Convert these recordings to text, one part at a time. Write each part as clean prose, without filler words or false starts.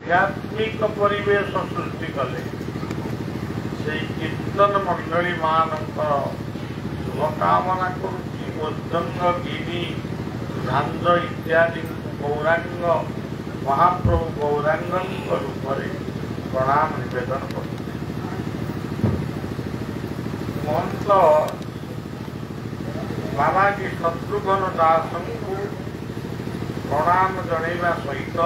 आध्यात्मिक परिवेश सृष्टि कले से कीर्तन मंडली मानक शुभकामना करुच्ची मृदंग गिरी झांझ इत्यादि गौरांग महाप्रभु गौरांग रूप में प्रणाम निवेदन करते महंत बाबाजी शत्रुघ्न दास को प्रणाम जनवा सहित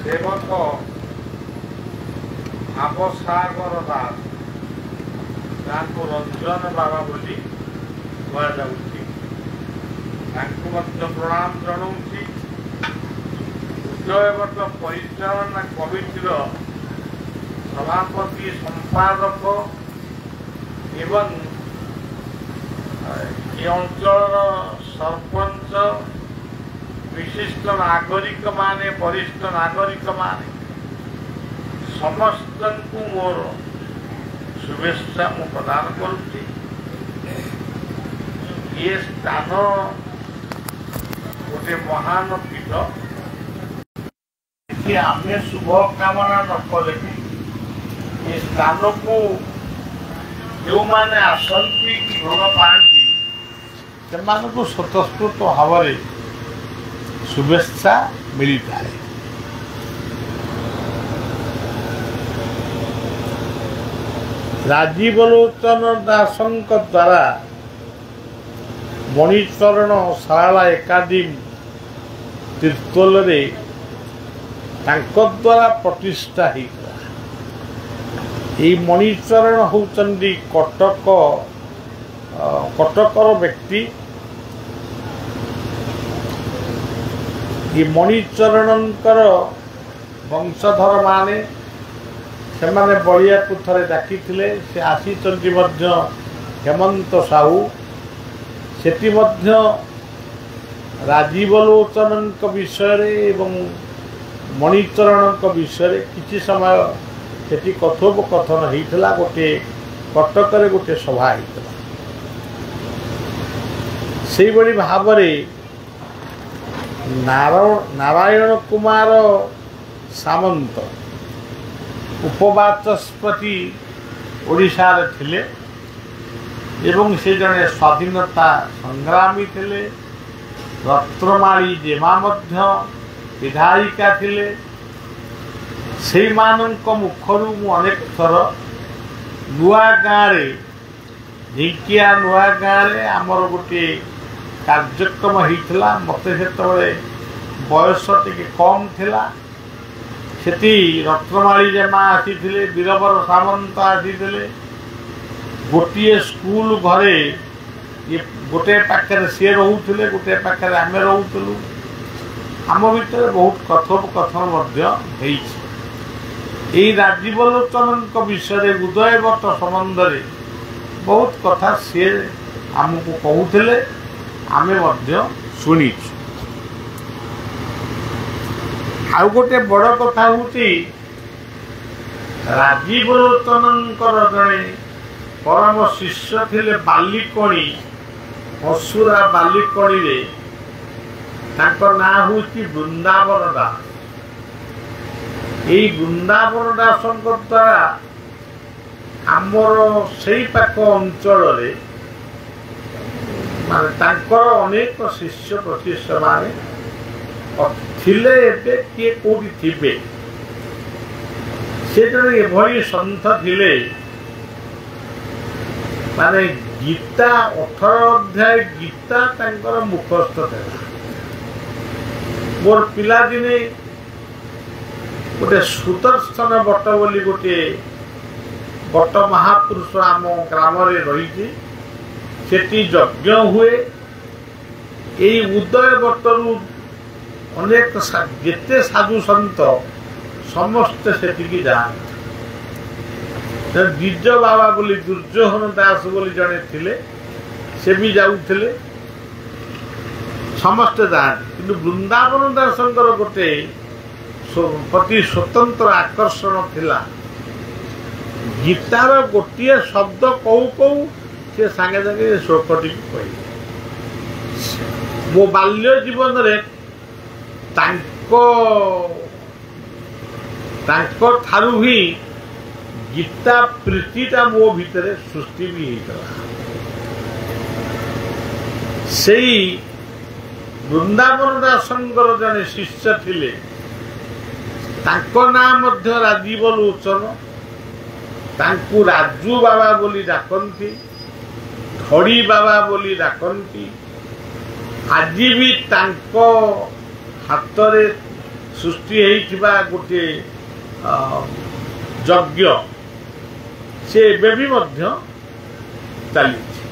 सेवक भावसागर दास जहाँ रंजन बाबा बोली कहु प्रणाम जनाऊँगी उदयवट परिचालना कमिटीर सभापति संपादक एवं ये अंचल सरपंच विशिष्ट नागरिक माने वरिष्ठ नागरिक माने समस्त को मोर शुभेच्छा मु प्रदान करुच्ची। ये स्थान गोटे महान पीठ कि आम शुभ कामना न कले ये स्थान को जो मैंने आसती भोग पाती से स्वतस्फूर्त भाव शुभेच्छा मिलता है। राजीव लोचन दासों द्वारा मणिचरण शाला एकाडमी तीर्तोल द्वारा प्रतिष्ठा होता। ये मणिचरण होचंदी कटकर व्यक्ति। ये मणिचरणकर वंशधर माने से माने बलिया को थरे डाकी से आसीचंदी मध्य हेमंत साहू सेठी मध्य राजीव लोचन विषय एवं मणिचरण विषय किसी समय सेठी कथोपकथन होता। गोटे कटक गोटे सभा होता से भाव नारायण कुमार सामंत उपवाचस्पति ओडिशा रे थिले एवं से जड़े स्वाधीनता संग्रामी थिले। रत्नमाली जेमा मध्य विधायिका थिले। से मानक मुखरू मु अनेक थर नुआ गाँव ढिंकिया नुआ गाँव आमर गोटे कार्यक्रम होता। मत से बयस टे कम थिला। सेठी रत्नमाली जेमा आसी वीरवर सामंत आसी गोटे स्कूल घरे ये गोटे पाखे सी रोते गोटे पाखे आम रोलु आम भर बहुत कथोपकथन यही राजीव लोचन विषय उदयवट संबंध में बहुत कथा सी आमको कहते आम शुणी। आउ गोटे बड़ कथा हूँ राजीव लोचन जड़े परम शिष्य थिले बालिकणी हसुरा बालिकणी ना हूँ वृंदावन दास। यही वृंदावन दास द्वारा आमर से पाख अंचल माने अनेक शिष्य प्रतिष्ठ माने थिले एबे किए कोठी थिबे से जड़े एभली सन्थ थिले माने गीता 18 अध्याय गीता तांकर मुखस्थ था। मोर पिला दिने गोटे सुदर्शन बट बोली गोटे बट महापुरुष आम ग्राम रही सेठी यज्ञ हुए। यही उदय बटरू अनेक जिते साधु सन्त समस्ते सेठी जाते। द्विज बाबा बोली दुर्योधन दास बोली जड़े थिले से भी जाऊले समस्ते जाते। कि वृंदावन दास गोटे प्रति स्वतंत्र आकर्षण थिला। गीतार गोटे शब्द कहू कहू से सांगे सांगे श्लोकटी कह मो बाल्य जीवन रे ଠାରୁ ହିଁ ଗୀତା ପ୍ରୀତିଟା ମୋ ଭିତରେ ସୃଷ୍ଟି ବି ହେଇଥିଲା। ସେଇ ବୃନ୍ଦାବନ ଦାସଙ୍କର ଜଣେ ଶିଷ୍ୟ ଥିଲେ, ତାଙ୍କ ନାଁ ମଧ୍ୟ ରାଜୀବ ଲୋଚନ। ତାଙ୍କୁ ରାଜୁ ବାବା ବୋଲି ଡାକନ୍ତି, ଧଡ଼ି ବାବା ବୋଲି ଡାକନ୍ତି। ଆଜି ବି ତାଙ୍କ ହାତରେ ସୃଷ୍ଟି ହେଇଥିବା ଗୋଟିଏ ଯଜ୍ଞ ସେ ଏବେ ବି ମଧ୍ୟ ଚାଲିଛି।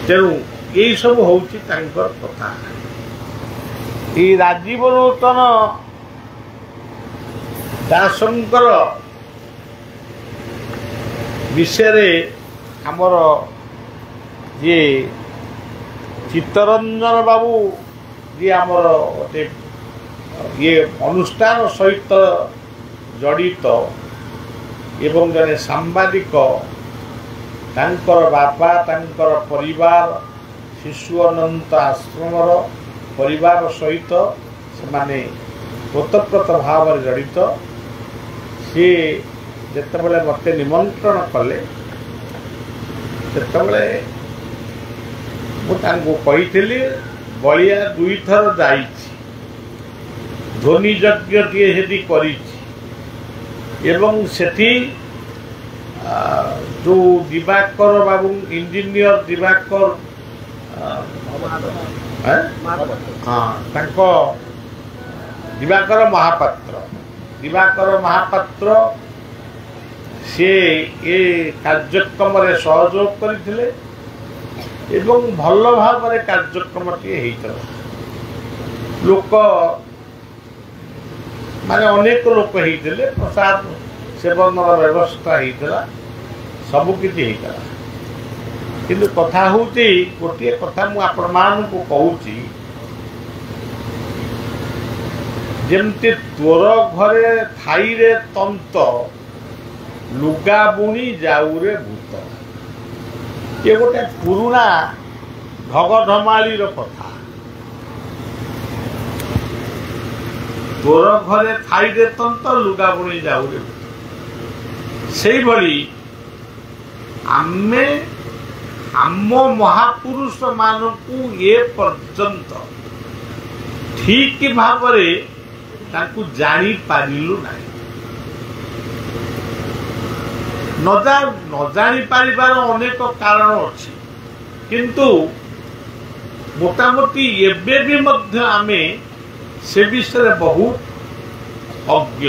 ତେଣୁ ଏଇ ସବୁ ହଉଛି ତାଙ୍କର କଥା। ଏଇ ରାଜୀବ ଲୋଚନ ଦାସଙ୍କର ବିଷୟରେ ଆମର ଯିଏ ଚିତ୍ତରଞ୍ଜନ ବାବୁ ଯିଏ ଆମର ଗୋଟେ ଇଏ ଅନୁଷ୍ଠାନ ସହିତ ଜଡ଼ିତ ଏବଂ ଜଣେ ସାମ୍ବାଦିକ, ତାଙ୍କର ବାପା ତାଙ୍କର ପରିବାର ଶିଶୁ ଅନନ୍ତ ଆଶ୍ରମର ପରିବାର ସହିତ ସେମାନେ ଓତପ୍ରୋତ ଭାବରେ ଜଡ଼ିତ। ସିଏ ଯେତେବେଳେ ମୋତେ ନିମନ୍ତ୍ରଣ କଲେ ସେତେବେଳେ ମୁଁ ତାଙ୍କୁ କହିଥିଲି, ବଳିଆ 2 ଥର ଯାଇଛି, ଧ୍ୱନି ଯଜ୍ଞଟିଏ ସେଠି କରିଛି ଏବଂ ସେଠି ଯେଉଁ ଦିବାକର ବାବୁ ଇଞ୍ଜିନିୟର ଦିବାକର ତାଙ୍କ ଦିବାକର ମହାପାତ୍ର ସେ ଏ କାର୍ଯ୍ୟକ୍ରମରେ ସହଯୋଗ କରିଥିଲେ ଏବଂ ଭଲ ଭାବରେ କାର୍ଯ୍ୟକ୍ରମଟିଏ ହେଇଥିଲା। ଲୋକ ମାନେ ଅନେକ ଲୋକ ହେଇଥିଲେ, ପ୍ରସାଦ ସେବନର ବ୍ୟବସ୍ଥା ହେଇଥିଲା, ସବୁକିଛି ହେଇଥିଲା। କିନ୍ତୁ କଥା ହେଉଛି, ଗୋଟିଏ କଥା ମୁଁ ଆପଣମାନଙ୍କୁ କହୁଛି, ଯେମିତି ତୋର ଘରେ ଥାଇରେ ତନ୍ତ, ଲୁଗା ବୁଣି ଯାଉରେ ଭୂତ। ଏ ଗୋଟେ ପୁରୁଣା ଢଗଢମାଳିର କଥା। ତୋର ଘରେ ଥାଇରେ ତନ୍ତ, ଲୁଗା ବୁଣି ଯାଉରେ ଭୂତ। ସେଇଭଳି ଆମେ ଆମ ମହାପୁରୁଷ ମାନଙ୍କୁ ଏ ପର୍ଯ୍ୟନ୍ତ ଠିକ ଭାବରେ ତାଙ୍କୁ ଜାଣିପାରିଲୁ ନାହିଁ। ନ ଜାଣିପାରିବାର ଅନେକ କାରଣ ଅଛି, କିନ୍ତୁ ମୋଟାମୋଟି ଏବେ ବି ମଧ୍ୟ ଆମେ ସେ ବିଷୟରେ ବହୁତ ଅଜ୍ଞ।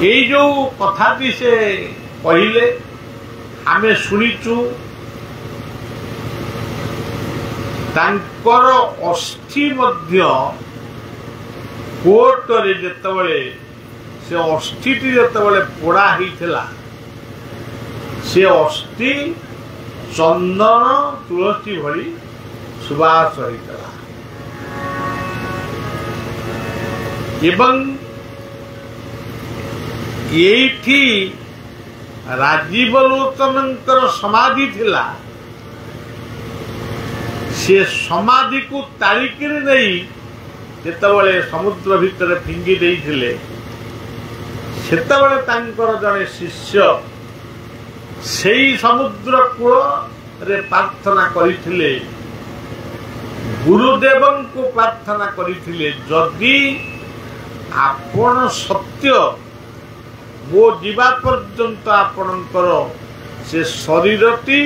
ଏଇ ଯୋଉ କଥାଟି ସେ କହିଲେ ଆମେ ଶୁଣିଛୁ, ତାଙ୍କର ଅସ୍ଥି ମଧ୍ୟ କୋର୍ଟରେ ଯେତେବେଳେ ସେ ଅସ୍ଥିଟି ଯେତେବେଳେ ପୋଡ଼ା ହେଇଥିଲା, ସେ ଅସ୍ଥି ଚନ୍ଦନ ତୁଳସୀ ଭଳି ସୁବାସ ହେଇଥିଲା ଏବଂ ଏଇଠି ରାଜୀବ ଲୋଚନଙ୍କର ସମାଧି ଥିଲା। ସେ ସମାଧିକୁ ତାରିକିରି ନେଇ ଯେତେବେଳେ ସମୁଦ୍ର ଭିତରେ ଫିଙ୍ଗି ଦେଇଥିଲେ, ସେତେବେଳେ ତାଙ୍କର ଜଣେ ଶିଷ୍ୟ ସେଇ ସମୁଦ୍ର କୂଳରେ ପ୍ରାର୍ଥନା କରିଥିଲେ, ଗୁରୁଦେବଙ୍କୁ ପ୍ରାର୍ଥନା କରିଥିଲେ, ଯଦି ଆପଣ ସତ୍ୟ ମୋ ଯିବା ପର୍ଯ୍ୟନ୍ତ ଆପଣଙ୍କର ସେ ଶରୀରଟି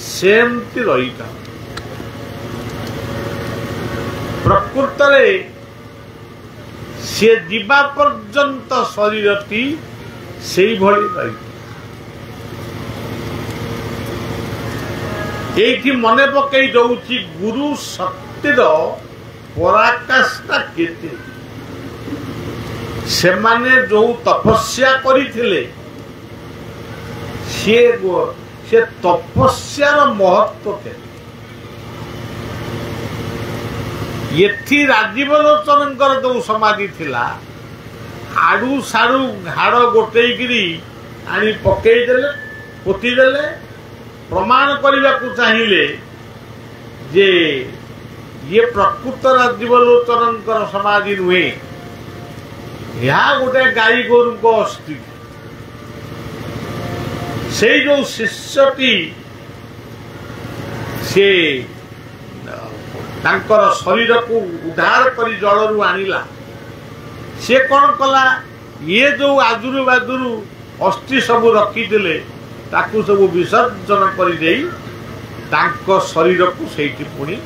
ସେମିତି ରହିଥାଉ। ପ୍ରକୃତରେ ସେ ଯିବା ପର୍ଯ୍ୟନ୍ତ ଶରୀରଟି ସେଇଭଳି ରହିଥିଲା। ଏଇଠି ମନେ ପକେଇ ଦଉଛି, ଗୁରୁ ଶକ୍ତିର ପରାକାଷ୍ଠା କେତେ। ସେମାନେ ଯୋଉ ତପସ୍ୟା କରିଥିଲେ, ସେ ତପସ୍ୟାର ମହତ୍ଵ କେତେ। ଏଠି ରାଜୀବ ଲୋଚନଙ୍କର ଯୋଉ ସମାଧି ଥିଲା, ଆଡୁ ସାଡୁ ଘାଡ ଗୋଟେଇକିରି ଆଣି ପକେଇଦେଲେ, ପୋତିଦେଲେ, ପ୍ରମାଣ କରିବାକୁ ଚାହିଁଲେ ଯେ ये प्रकृत राजीवलोचन समाधि नुहे यह गोटे गाई गोरु को अस्थि से जो शिष्यटी से तांकर शरीर को उद्धार कर जलरू आनिला से कौन कला ये जो आजुरु बाजुरु अस्थि सब रखीदे ताकू सब विसर्जन कर शरीर को सही पुणी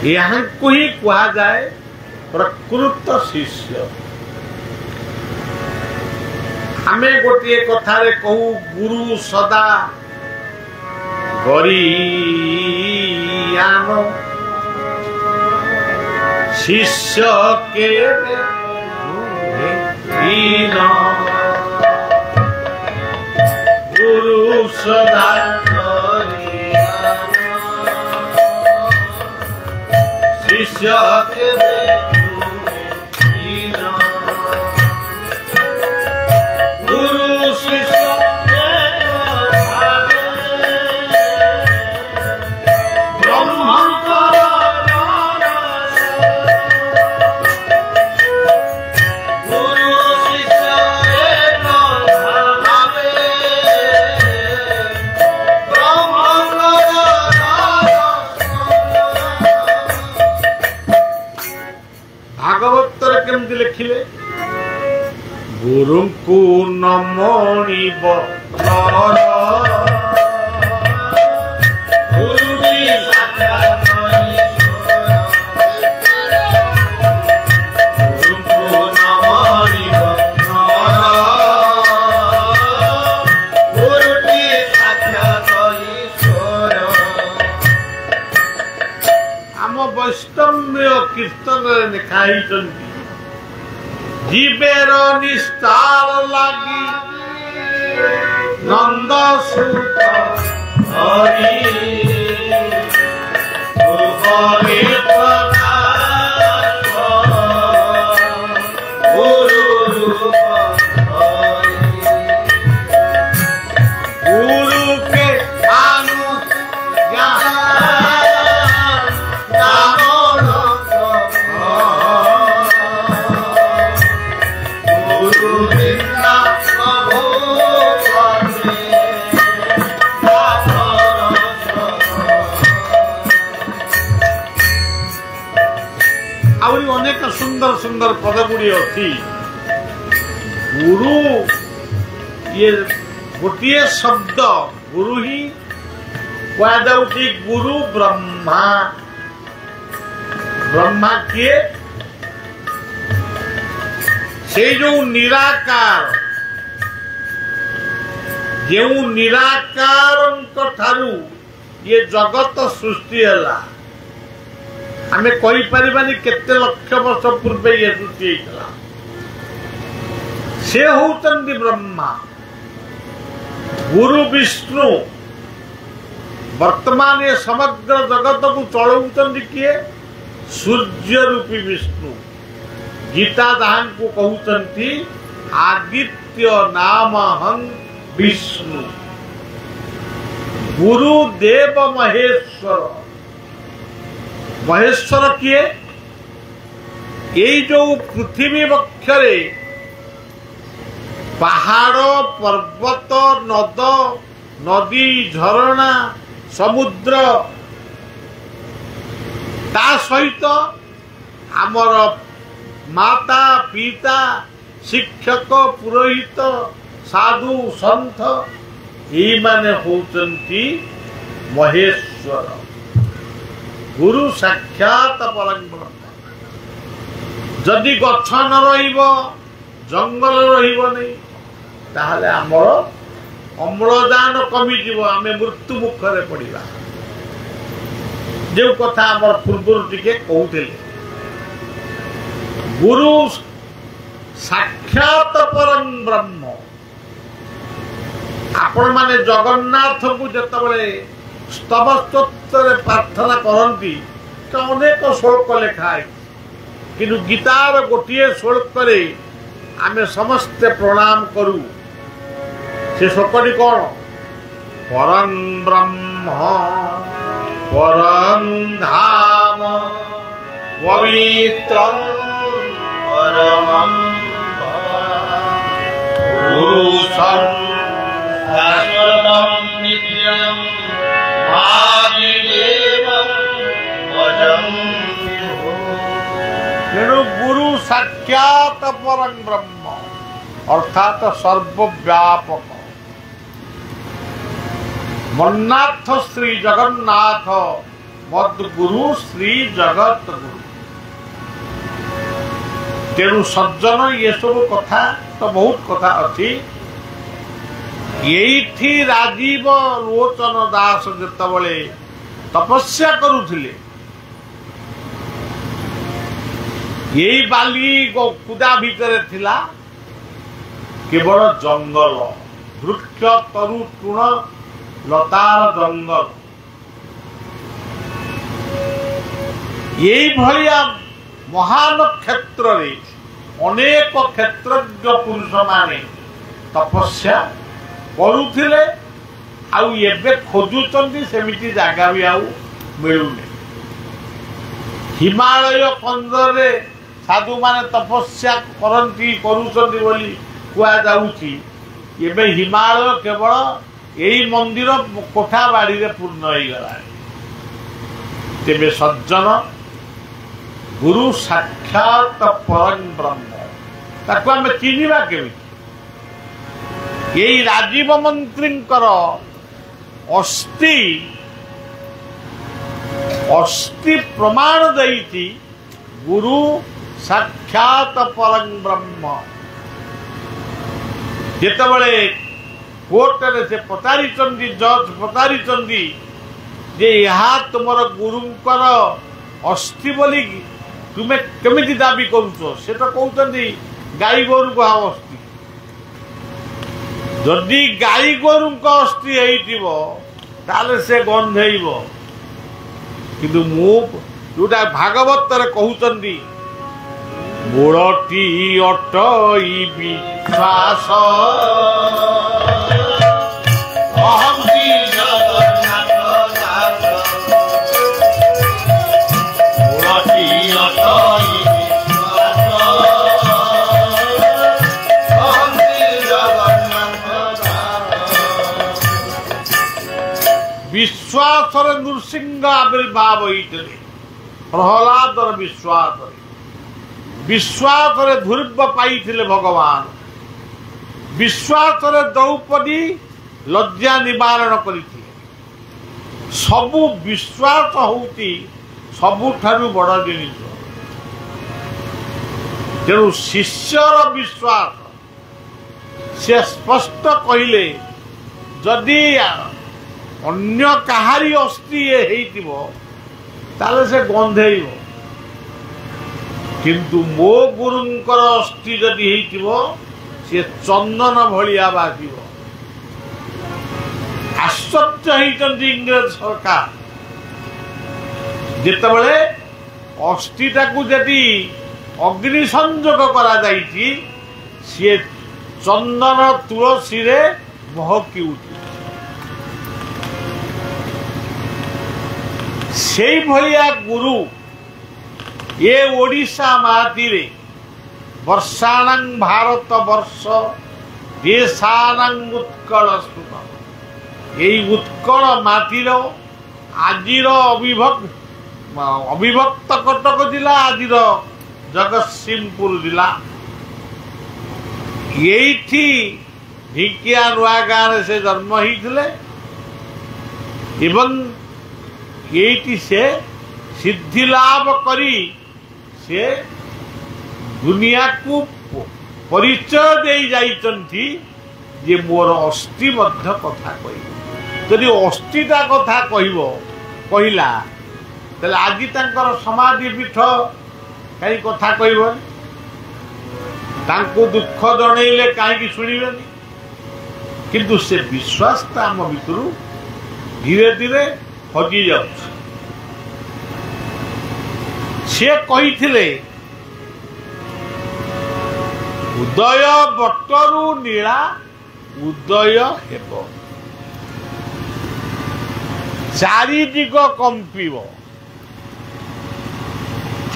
यहाँ को ही कहा जाए प्रकृत शिष्य। आमे गोटे कथारे कहू गुरु सदा गरीयान शिष्य के गुरु सदा शिष्य के गुरु शिष्य लिखिले गुरु को नमणिब आम वैष्णव्य कीर्तन लिखाई जीवेर निस्तार लागी नंद सुत हरि गुरु के अनेक सुंदर सुंदर पद गुड़ी अच्छी गुरु ये गोटे शब्द गुरु ही कहुची गुरु ब्रह्मा ब्रह्मा किए से जो निराकार जो निराकार ठारू ये जगत सृष्टि है आमे कही परिबानी केते लक्ष वर्ष पूर्व ये सृष्टि होता से होतंती ब्रह्मा गुरु विष्णु वर्तमान ये समग्र जगत को चलाउछंती किए सूर्य रूपी विष्णु गीता दान को कहउछंती आदित्य नामहं विष्णु गुरु देव महेश्वर महेश्वर किए यही जो पृथ्वी वक्षरे पहाड़ पर्वत नद नदी झरणा समुद्र ता सहित आमर माता पिता शिक्षक पुरोहित साधु संत यही माने होचंती महेश्वर गुरु साक्षात परम जदि गछ न रहिब जंगल रहिब नहीं ताहले आमर अम्लजान कमी जीव आमे मृत्यु मुखरे पड़िबा जो कथा आमर पूर्व टिके कहूथिले गुरु साक्षात परम ब्रह्म आपण माने जगन्नाथ को जतबले स्तव स्तोत्र प्रार्थना करती तो अनेक श्लोक लिखा है किंतु गीतार गोटे श्लोक आमे समस्ते प्रणाम करू से श्लोकटी कौन परम ब्रह्म परं धाम पवित्रं परमं पुरुषं शाश्वतं नित्यं आदिदेवं भजन्ति। तेणु गुरु साक्षात परं ब्रह्म अर्थात सर्वव्यापक मन्नाथ श्री जगन्नाथ मद्गुरु श्री जगत गुरु। तेणु सज्जन ये सब कथा तो बहुत कथा अच्छी। यही राजीव लोचन दास जितेबले तपस्या करुथिले यही बाली कुदा भितर थिला केवल जंगल वृक्ष तरु तृण लतार जंगल। यही भलिया महान क्षेत्र रे अनेक क्षेत्रज्ञ पुरुष माने तपस्या करुथिले आउ एबे खोजुचंती सेमिति जागा भी आउ मिलुने। हिमालय कंदरे साधु माने तपस्या करंती करूचंती बोली कुआ जाउची। एबे हिमालय केवल यही मंदिर कोठा बाड़ी रे पूर्ण हो गला। तेबे सज्जन गुरु साक्षात परं ब्रह्म ताको आम चिन्हिबा केमिति? यही राजीव मंत्रींकर अस्थि अस्थि प्रमाण देती गुरु साक्षात परं ब्रह्म। जेतेबळे कोर्ट से पचारि जज पचारि जे यहाँ तुमर गुरुंकर अस्थि बोली तुम्हें केमिति दाबी करुच से तो कहते गाई गोरु को अस्थि। जदि गाई गोरु अस्थि ताले से गंधेब किंतु मु जोटा भागवत कहते मूलटी अटई विश्वास विश्वास नृसिंह आविर्भाव होते प्रहलादर विश्वास विश्वास ध्रुव पाई भगवान विश्वास द्रौपदी लज्जा निवारण करते सबु विश्वास होती सबुठारु बड़ जिनिस। तेणु शिष्यर विश्वास से स्पष्ट कहले जदि अन्य कहारी अस्थि ताले से गंधेब किंतु मो गुरुंकर अस्थि जदि से चंदन भलिया बाजिब। आश्चर्य होती इंग्रेज सरकार जितेबले अस्थि को यदि अग्नि संजोग करा जाइछि सी चंदन तुलसी रे महकी उठी। से भलिया गुरु ये ओडिशा माटी रे वर्षाणां भारत वर्ष देशानां उत्कल सुख यही उत्कल माटीर आजिर अविभक्त कटक जिला आजिर जगतसिंहपुर जिला यही ढिंकिया नुआ गाँव से जन्म होते एवं यही से सिद्धि लाभ करी से दुनिया को परिचय दे जाइछन्ति जे मोर अस्थि मध्य कथा कहि जदि अस्थीटा कथा कहला तेल आज तांकर समाधि पीठ कहीं कथा कहबन तांको दुख जणैले कहीं शुणिबेनी किंतु से विश्वास आम भितर धीरे धीरे हजि जाउछ। से कहिथिले उदय बटरू नीला उदय हेब चारिदिग कंपिब।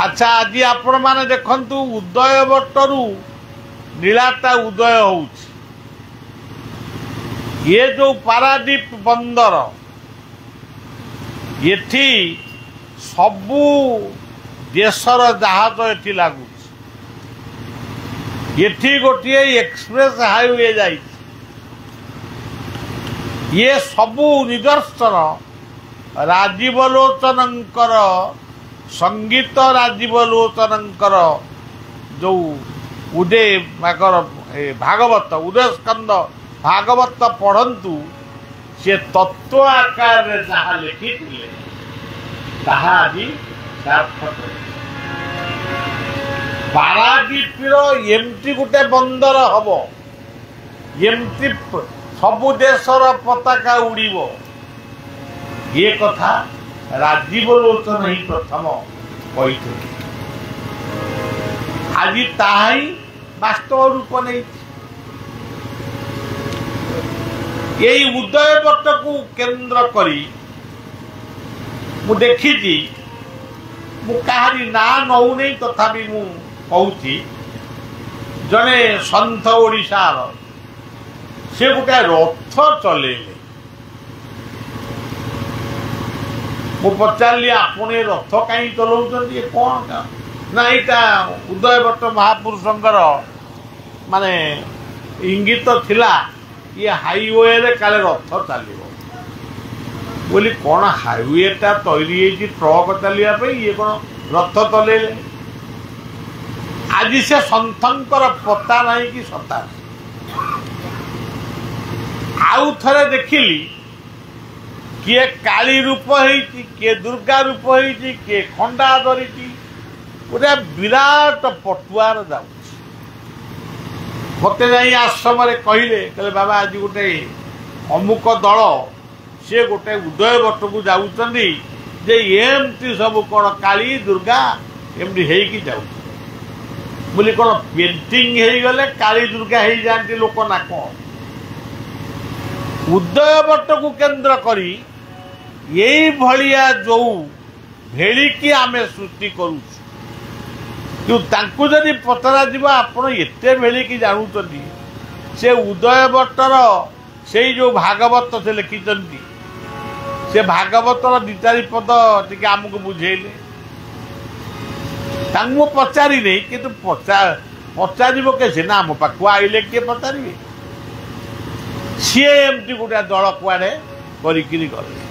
अच्छा आज आपण माने देखंतु उदय बटरू नीलाटा उदय हो ये जो पारादीप बंदर एठी सबू देशर जहाज एठी लागू एठी गोटे एक्सप्रेस हाईवे जाई ये सबू निदर्शन राजीव लोचनंकर संगीत राजीव लोचनंकर जो उदय भागवत उदय स्कंद भागवत पढ़ंतु से तत्व आकार जहाँ लिखी आज सार्थक। पारादीपर एमती गोटे बंदर हम एमती सबु देशर पताका उड़ीब ये कथा राजीव लोचन ही प्रथम कही आज ताही वास्तव रूप नहीं। यही उदय बट को केंद्र करी मु देखी कहारी ना नौ नहीं तथापि मु कहूची जने सन्थ ओडिशार से गोटे रथ चलेले मु पचारि आपण रथ कहीं चलाउछन्ती कौन ना यहाँ उदय भट्ट महापुरुषंकर माने इंगित थिला ये हाईवे रे काले रथ चलो बोली कौन हाईवे टा तैयारी ट्रक चलिया ये कौन रथ चले आज से सन्थंकर पता नहीं कि सता आउ थरे देखिली किए काली रूप होती किए दुर्गा रूप होती किए खंडा धरी गोटे विराट पटुआर जाऊ मत जाई आश्रम कहले बाबा आज गोटे अमुक दल सी गोटे उदय बट को जाऊँगी जे एमती सब कौन काली दुर्गा एमती होगी जाऊ बोली कौन पेंटिंग हो गले काली दुर्गा हो जाती लोक ना कौन उदय बट को केंद्र करी यही भलिया जो भेड़िकी आमे सृष्टि करूँ जदि पचरा जीवा आपण एते भेलिकी जानूचंदी से उदय बट्टर से जो भागवत से लिखिचंदी से भागवतर दि चारि पद टिके आमको बुझेले तांगु पचारि नहीं किंतु पचारिबो कैसे ना मो पाखु आइले के पचारिबे सी एमती गोटे दल कुआड़े करिकिरी गले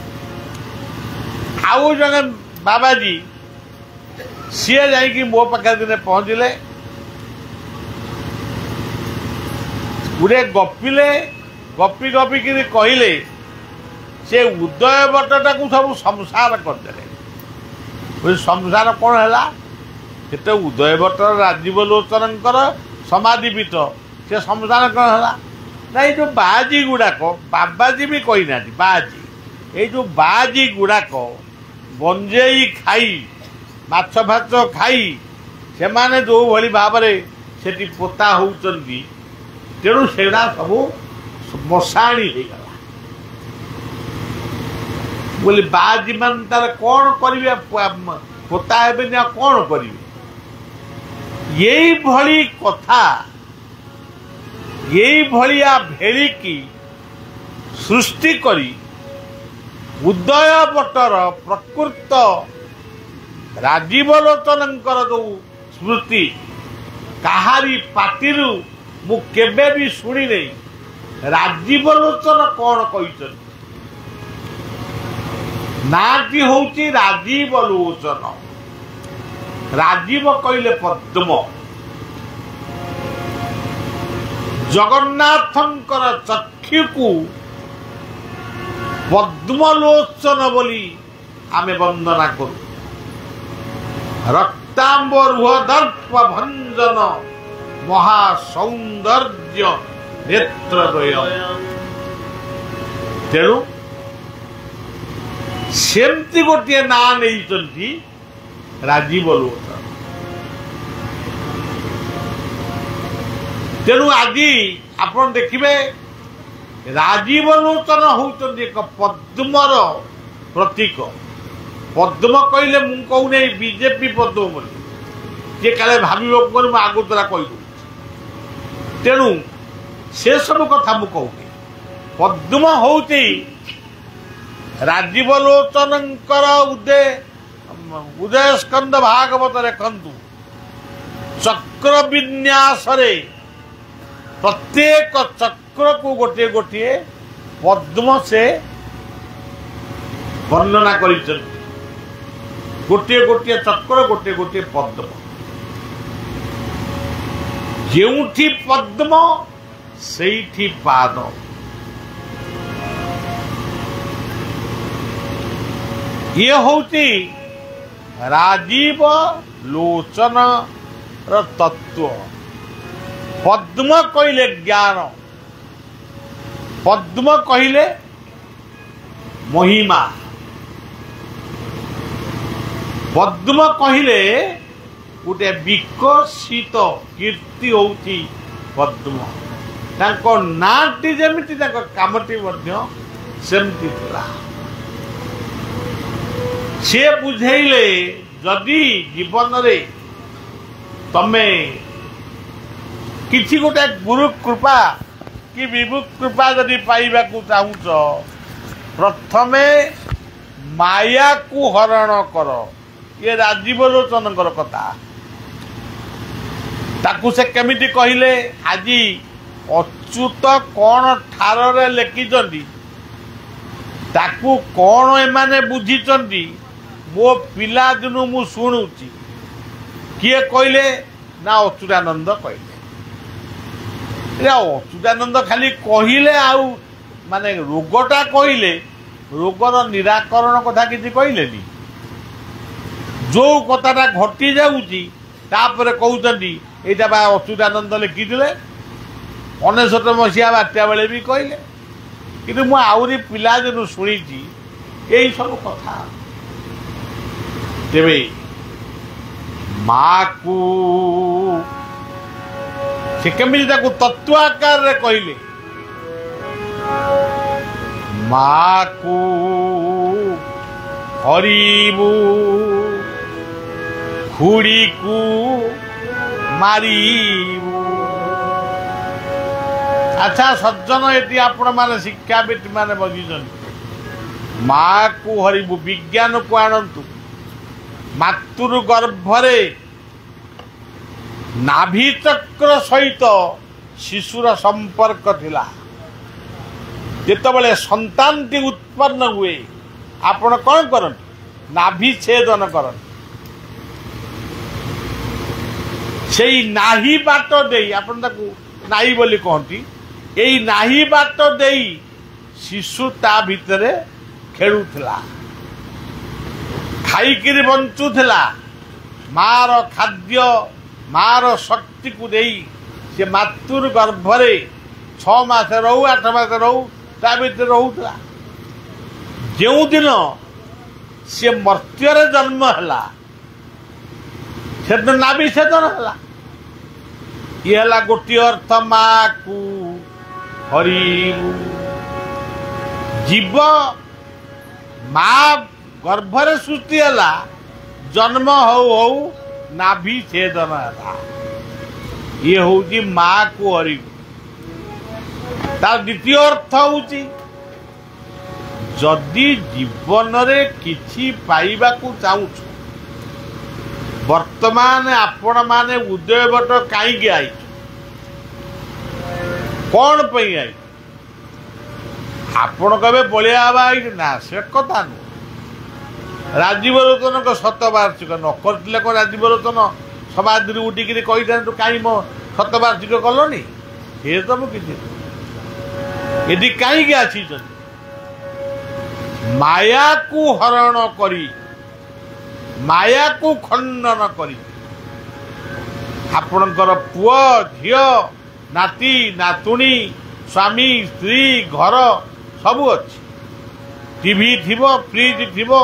आउ जने बाबाजी सी जाकि मो पाखे दिन पहुँचले गोटे गपिले गपी गपी कि कहले से उदय बटटा को सब संसार करदे संसार कौन है तो उदय बट राजीव लोचनंकर समाधिपीठ से संसार कौन है ना ये जो बाजी गुड़ाक बाबाजी भी कही ना बाजी ये जो बाजी गुड़ाक गंजेई खाई माछ फाच खाई से माने जो भली भाव से पोता होती तेणु सेड़ा सब मशाणी हो गला बोली बाजी मान तार कौन करेंगे पोता हे कौन करेंगे यही भली कथा यही भलिया भेड़िकी सृष्टि करी उदय बटर प्रकृत राजीव लोचनंकर जो स्मृति कहारी पाटिरू मु केबे भी शुणी नहीं राजीव लोचन कौन कही नाटी होची राजीव लोचन राजीव कहले पद्म जगन्नाथंकर चक्षु को पद्मलोचन बोली आमे वंदना करू रक्तांबरुह दर्प भंजन महासौंदर्य नेत्रद्वय तेणु सेमती गोटे ना नहीं राजीव लोचन तेणु आज आप देखिए राजीव लोचन होती एक पद्मर प्रतीक पद्म कहले मु कहूने बीजेपी पद्म बोली जे काले भाव आगुतरा कह तेणु से सब कथा मु कहूनी पद्म होती राजीव लोचन उदय स्कंद भागवत लिखंतु चक्र विन्यास प्रत्येक चक्र को गोटे गोटे पद्म से वर्णना कर गोटे गोटे चक्र गोटे गोटे पद्म जेउठी पद्म सेठी पाद ये होती राजीव लोचन तत्व पद्म कहले ज्ञान पद्म कहले महिमा पद्म कहले गोटे विकसित कीर्ति होती पद्म तांको नाटी जेमिति तांको कामटी मध्य सेमति थिला से बुझेले जदि जीवन रे तमे किसी गोटे गुरु कृपा कि विभु कृपा जदि पाइबा को चाहूच प्रथमे माया को हरण कर ये राजीव लोचन कथा ताकू से केमिति कहले आज अच्युत कौन ठार रे लेखिचंदी ताकू कौन एमाने बुझीचंदी मो पिला दिनु मु शुणुची किए कहले ना अच्युतानंद कहले अच्युतानंद खाली कहले आउ माने रोगटा कहले रोगर निराकरण कथा किसी कहलेनी जो कथाटा घटी जाऊँगी तापर कहते यहाँ बा अच्युतानंद लिखिले 19 मसीहा बात्या बेले भी कहले कि मु आउरी पिला दिन शुणी यही सब कथा तेरे माँ को से केमी तत्व आकार रे कहले माँ को हरिबू खुड़ी को मारिबू अच्छा सज्जन ये आपण माने शिक्षाविद माने बगिछन माँ को हरिबू विज्ञान को आणंतु मातृ गर्भरे नाभि चक्र सहित शिशुर संपर्क थिला जेतबेले संतानटी उत्पन्न हुए आपण कौन करन नाभि छेदन करन सेई नाही बाट देई आपण ताकू नाई बोली कहती एई नाही बाट देई शिशु ता भितरे खेलुथला खाइकिरी बंचुला मार खाद्य मार शक्ति को देई से मातृ गर्भरे 6 मास रहू 8 मास रहू ता भितर रहूला जो दिन से मर्त्य जन्म है से नाभि छेदन है ये है गोटे अर्थ माँ को हरि जीव माँ गर्भरे सृष्टि है जन्म हो नाभि छेदन है ये हूँ माँ को हरि तार द्वितीय अर्थ हूँ जदि जीवन रे किछि पाइबा को चाहूछु वर्तमान आपण माने उदयवट कहीं आई कौन पई आई आपण कबे बलिया भाई ना से कथा नु राजीव लोचन को शतवार्षिक न करथिले को राजीव लोचन समाज रे उठी के कहि दे तो काई मो शतवार्षिक कलोनी हे सब किछि यदि कहीं के आसी माया को हरण करी माया को खंडन करी आपणकर पुआ झियो नाती नातुणी स्वामी स्त्री घर सब अच्छी टीवी थिबो फ्रिज थिबो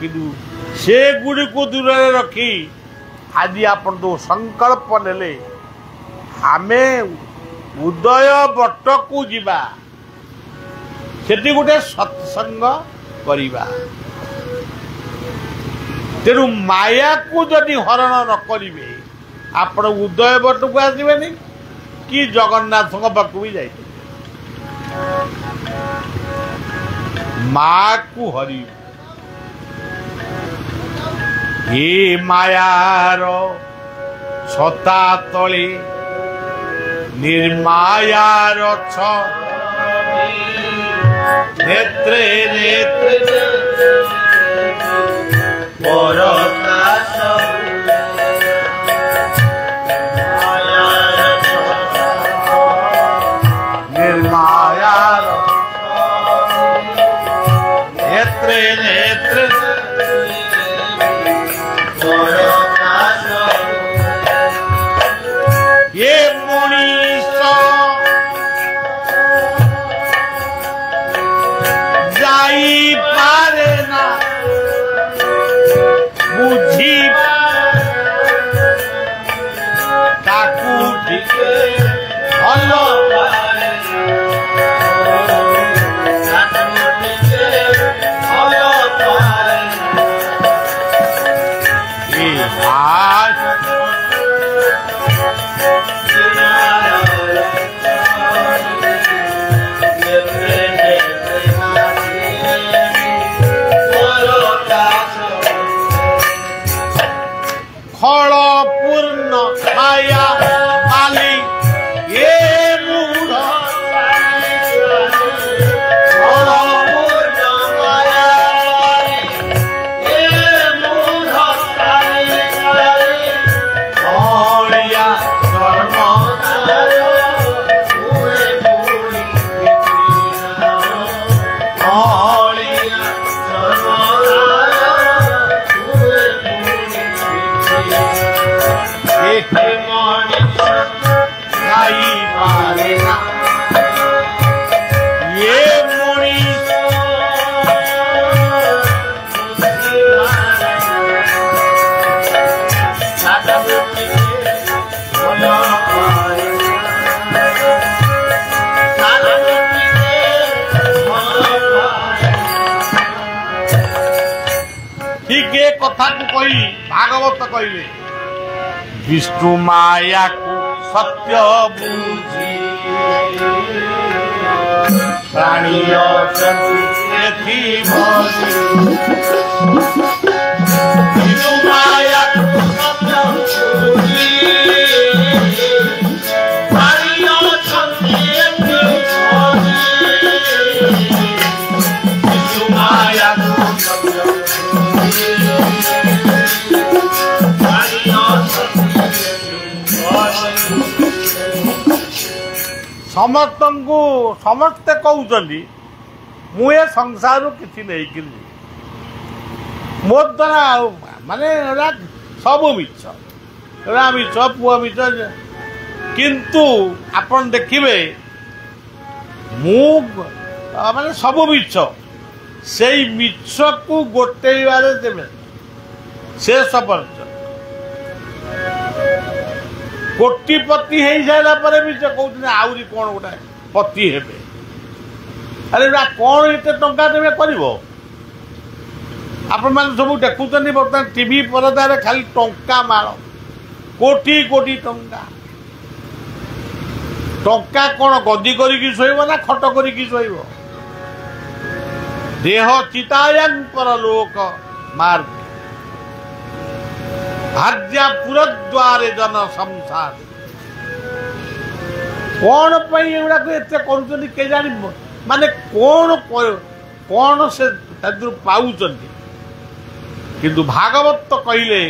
किंतु से गुड़ी को दूर रखी आज आपण तो संकल्प नेले आमे उदय बट को जीवा सेठी गोटे सत्संग करिबा तेणु माया को जदि हरण न करिवे आपण उदय बट को आसबेनि कि जगन्नाथ पाखु भी जाए माँ को हरि ये मायार छता तले निर्मायार नेत्रे नेत्रे निर्मायार नेत्रे नेत्रे ये मुनीष जाई पारे ना बुझी ताकू टिके भलो फल पूर्ण माया माली ये मूढ़ फल पूर्ण माया ये मूढ़ हरिया धर्म ठीक ये कथा को कही भागवत कहले विष्णु माया को सत्य बुझी प्राणी विष्णु माया को सत्य बुझी विष्णु माया को समस्त को समस्ते कहते मुझे संसार किसी नहीं मो द्वारा माने सब मिछ मिछ पुआ मिछ किंतु आपण देखिए मु माने सब मिछ से मिछ को गोटेबारे देवे शेष पर्यंत कोटिपति हो सारा भी से कहते आहरी कौन गोटा पति हेबे अरे कौन एत टंका देवे कर आपण मैंने सब देखुं बर्तमान टीवी परदार खाली टंका माल कोटी कोटी टंका टंका कौन गदी करिकी शोइब ना खट करिकी शोइब देह चितायन परलोक मार्ग भाज्या पुरद्वारे जन संसार कौन एगुड़ा एत कर जानी माने कौन कौन से पाँच किंतु भागवत तो कहले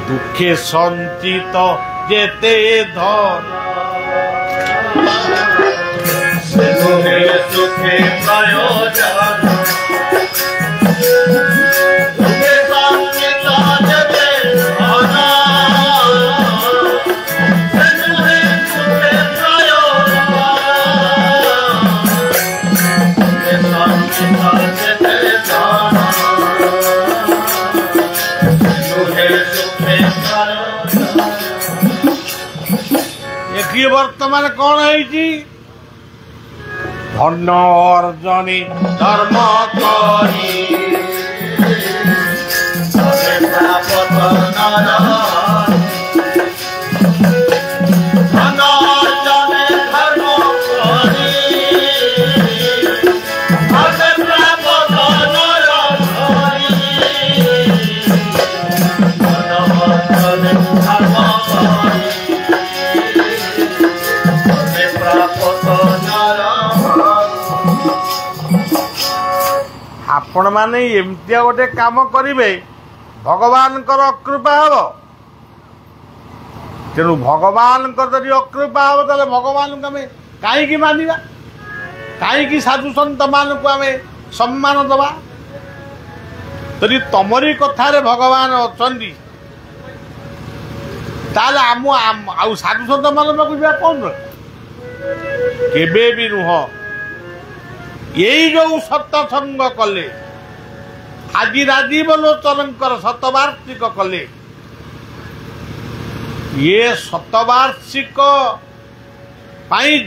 दुखे संचित जेते धन सुखे प्रयोजन वर्तमान कौन है ধন্য অর্জনে ধর্ম করি आपण माने एमतिया गोटे काम करिवे भगवान अकृपा हम तेणु भगवान जदि अकृपा हम तो भगवान को आम कहीं मानिबा कहीं साधु सन्त मान को आम सम्मान दबा यदि तमरी कथार भगवान अच्छा आम साधु सन्त मान पाक जा कौन केबे भी नुह यही जो सत्संग कले आज राजीव लोचन शतवार्षिक कले ये शतवार्षिक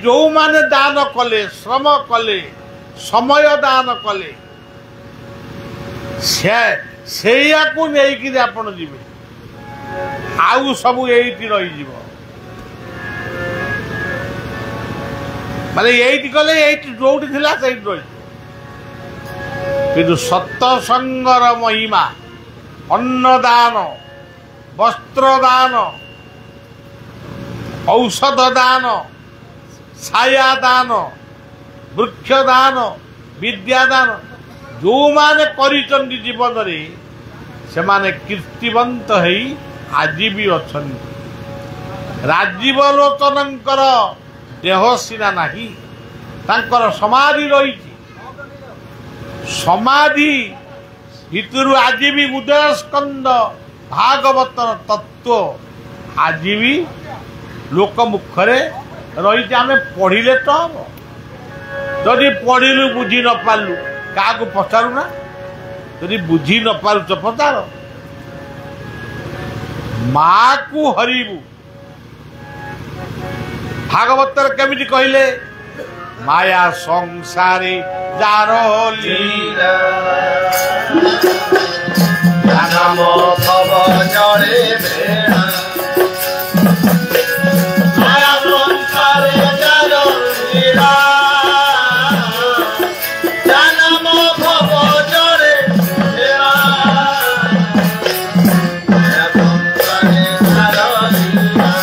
जो माने दान कले श्रम कले समय दान कले से नहीं आपण जीवे आउ सब यही रही माने यही कले यही जो थिला से रही किंतु सत्संगर महिमा अन्नदान वस्त्रदान औषध दान छाया दान वृक्ष दान विद्यादान जो माने करिचंदी जीवन रे से माने कीर्तिवंत है आज भी अच्छा राजीव लोचनंकर देह सीना नहीं तांकर समाधि रही समाधि भितर आज भी उदय स्कंद भागवतर तत्व आज भी लोक मुखरे रही आम पढ़िले तो हम जदि पढ़िलु बुझी न पारलु क्या पचारूना जदि बुझी न पारुच पचार माँ को हरिबु भागवतर केमिति कहले माया संसारे जार लीला नाम भव जरे भेड़ा माया संसारे जार लीला नाम भव जरे भेड़ा माया संसारे जार लीला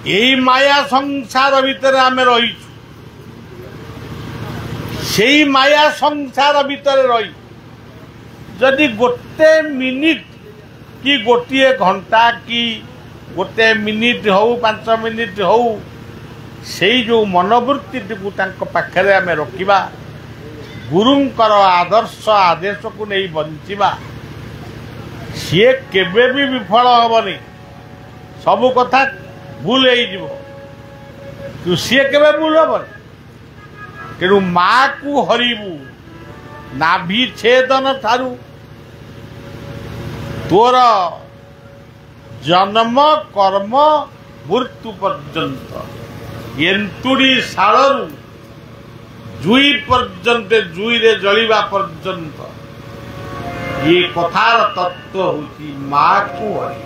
यही माया संसार भितर आम रही से माया संसार भितर रही जदि गोटे मिनिट कि गोटे घंटा कि गोटे मिनिट हो 5 मिनिट हो से जो मनोवृत्ति पाखे आम रखा गुरुंकर आदर्श आदेश को नहीं बंचिबा सी केबे भी विफल हेनी सबू कथा भूल हो सी केबे भूल हेन तेणु माँ को हरिबू नाभि छेदन ठारू तोर जन्म कर्म मृत्यु पर्यंत एंतुड़ी शालू जुई पर्यंत जुई रे जलिबा पर्यंत ये कथार तत्व होती माँ को हरि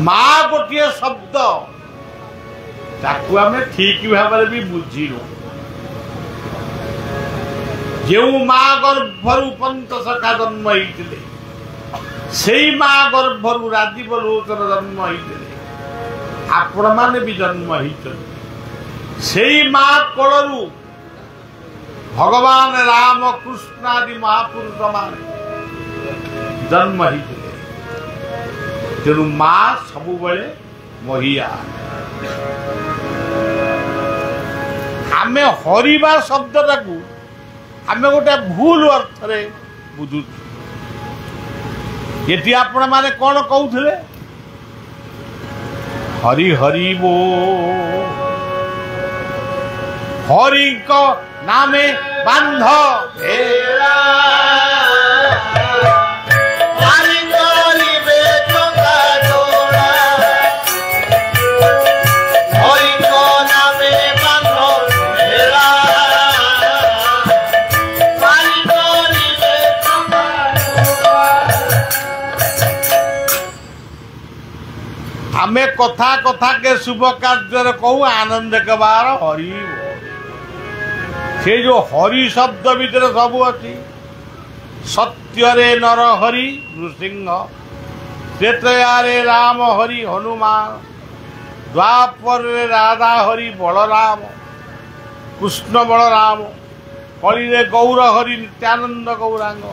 माँ गोटे शब्द ताकू आम ठीक भाव भी बुझीनु जो माँ गर्भर पंत सखा जन्म होते से माँ गर्भर राजीव लोचन जन्म होते आपण मैंने भी जन्म होते से माँ कोलू भगवान राम कृष्ण आदि महापुरुष मान जन्म होते तेणु माँ सबु बेले महिया आम हरिबा शब्दटा को आम गोटे भूल अर्थ बुझु ये आपण माने कौन कहते हरि हरि बो हरि को नामे बांध भेड़ा कथा कथा के शुभ कार्य कहू आनंद कबार हरि से जो हरि शब्द भीतर सब अच्छी सत्य रे नर हरि नृसिंह त्रेतयारे राम हरि हनुमान द्वापर रे राधा हरि बलराम कृष्ण बलराम कली रे गौर हरि नित्यानंद गौरांग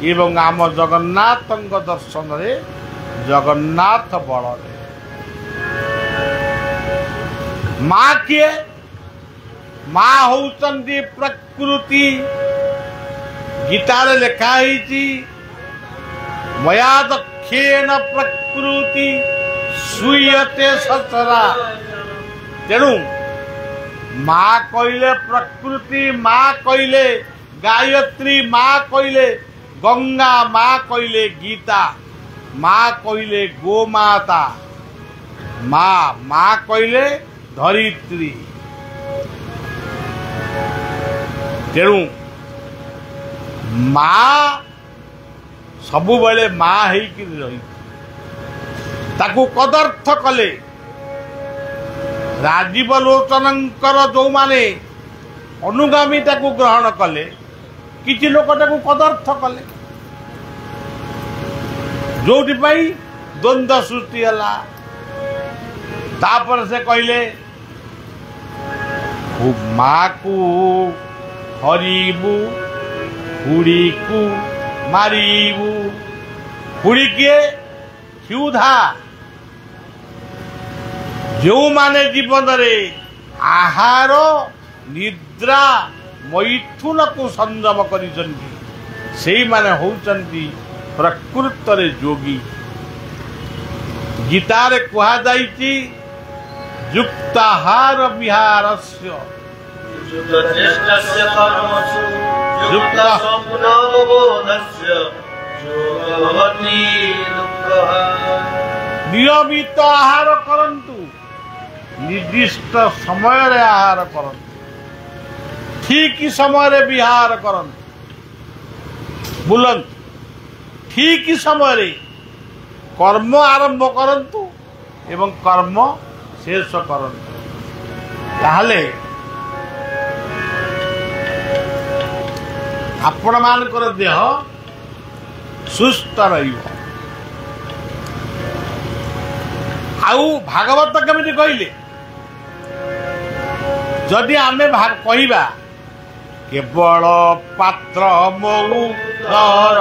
एवं आम जगन्नाथ दर्शन रे जगन्नाथ बलदेव माँ किए माँ होउचंदी प्रकृति गीतार लेखा ही मया दक्षेण प्रकृति सुयते सचरा तेणु माँ कहले प्रकृति माँ कहले गायत्री माँ कहले गंगा माँ कहले गीता माँ कहले गोमाता माँ कहले धरित्री तेणु माँ सबु बेले माँ होइकि रही ताकू कदर्थ कले राजीव लोचनंकर जो माने अनुगामी ताकू ग्रहण कले किछि लोक ताकू कदर्थ कले जोटी पाई द्वंद्व सृष्टि हला तापर से कहले माँ को हरिबू हुड़ी को मारिबू हुड़ी किए क्षुधा जो माने जीवन रे आहार निद्रा मैथुन को संयम करिसंती सेई माने होउचंती प्रकृत रे योगी गीता रे कहा जाइछि युक्ताहार विहारस्य युक्तचेष्टस्य कर्मसु युक्तस्वप्नबोधस्य योगवती दुःखः नियमित आहार करंतु निर्दिष्ट समय रे आहार करंतु ठीक समय रे विहार करंतु बुलंतु ठीक समय रे कर्म आरंभ करंतु एवं कर्म शेष करंतु ताहले आपण मानकर देह सुस्थ रहिबो आउ भागवत केमिति कहले जदि आमे कहवा केवल पात्र मऊ धर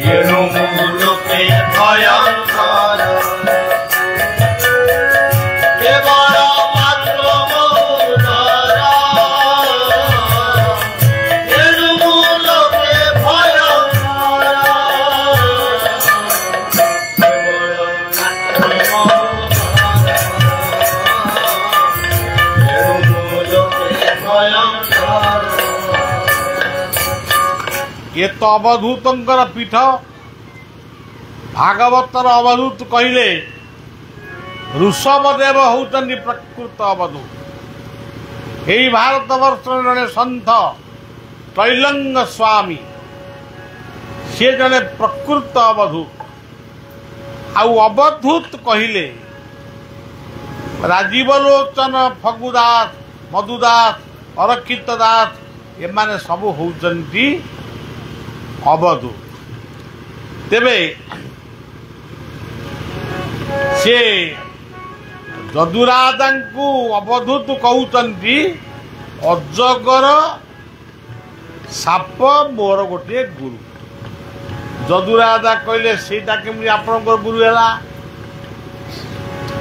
येनु मुलुके भयंकर केवल पात्र मऊ धर येनु मुलुके भयंकर ये तो अवधूतर पीठ भागवतर अवधूत कहले ऋषभदेव होउचंदी प्रकृत अवधूत यही भारत वर्ष जड़े सन्थ त्रैलंग स्वामी सी जड़े प्रकृत अवधूत आउ अवधूत कहले राजीव लोचन फगुदास मधुदास अरक्षित दास एमाने सबु होउचंदी अवधूत तेबे से जदुराजा को अवधूत कहउचंदी अजगर साप मोर गोटे गुरु जदुराजा कहले सेटा केमि आपनकर गुरु हैला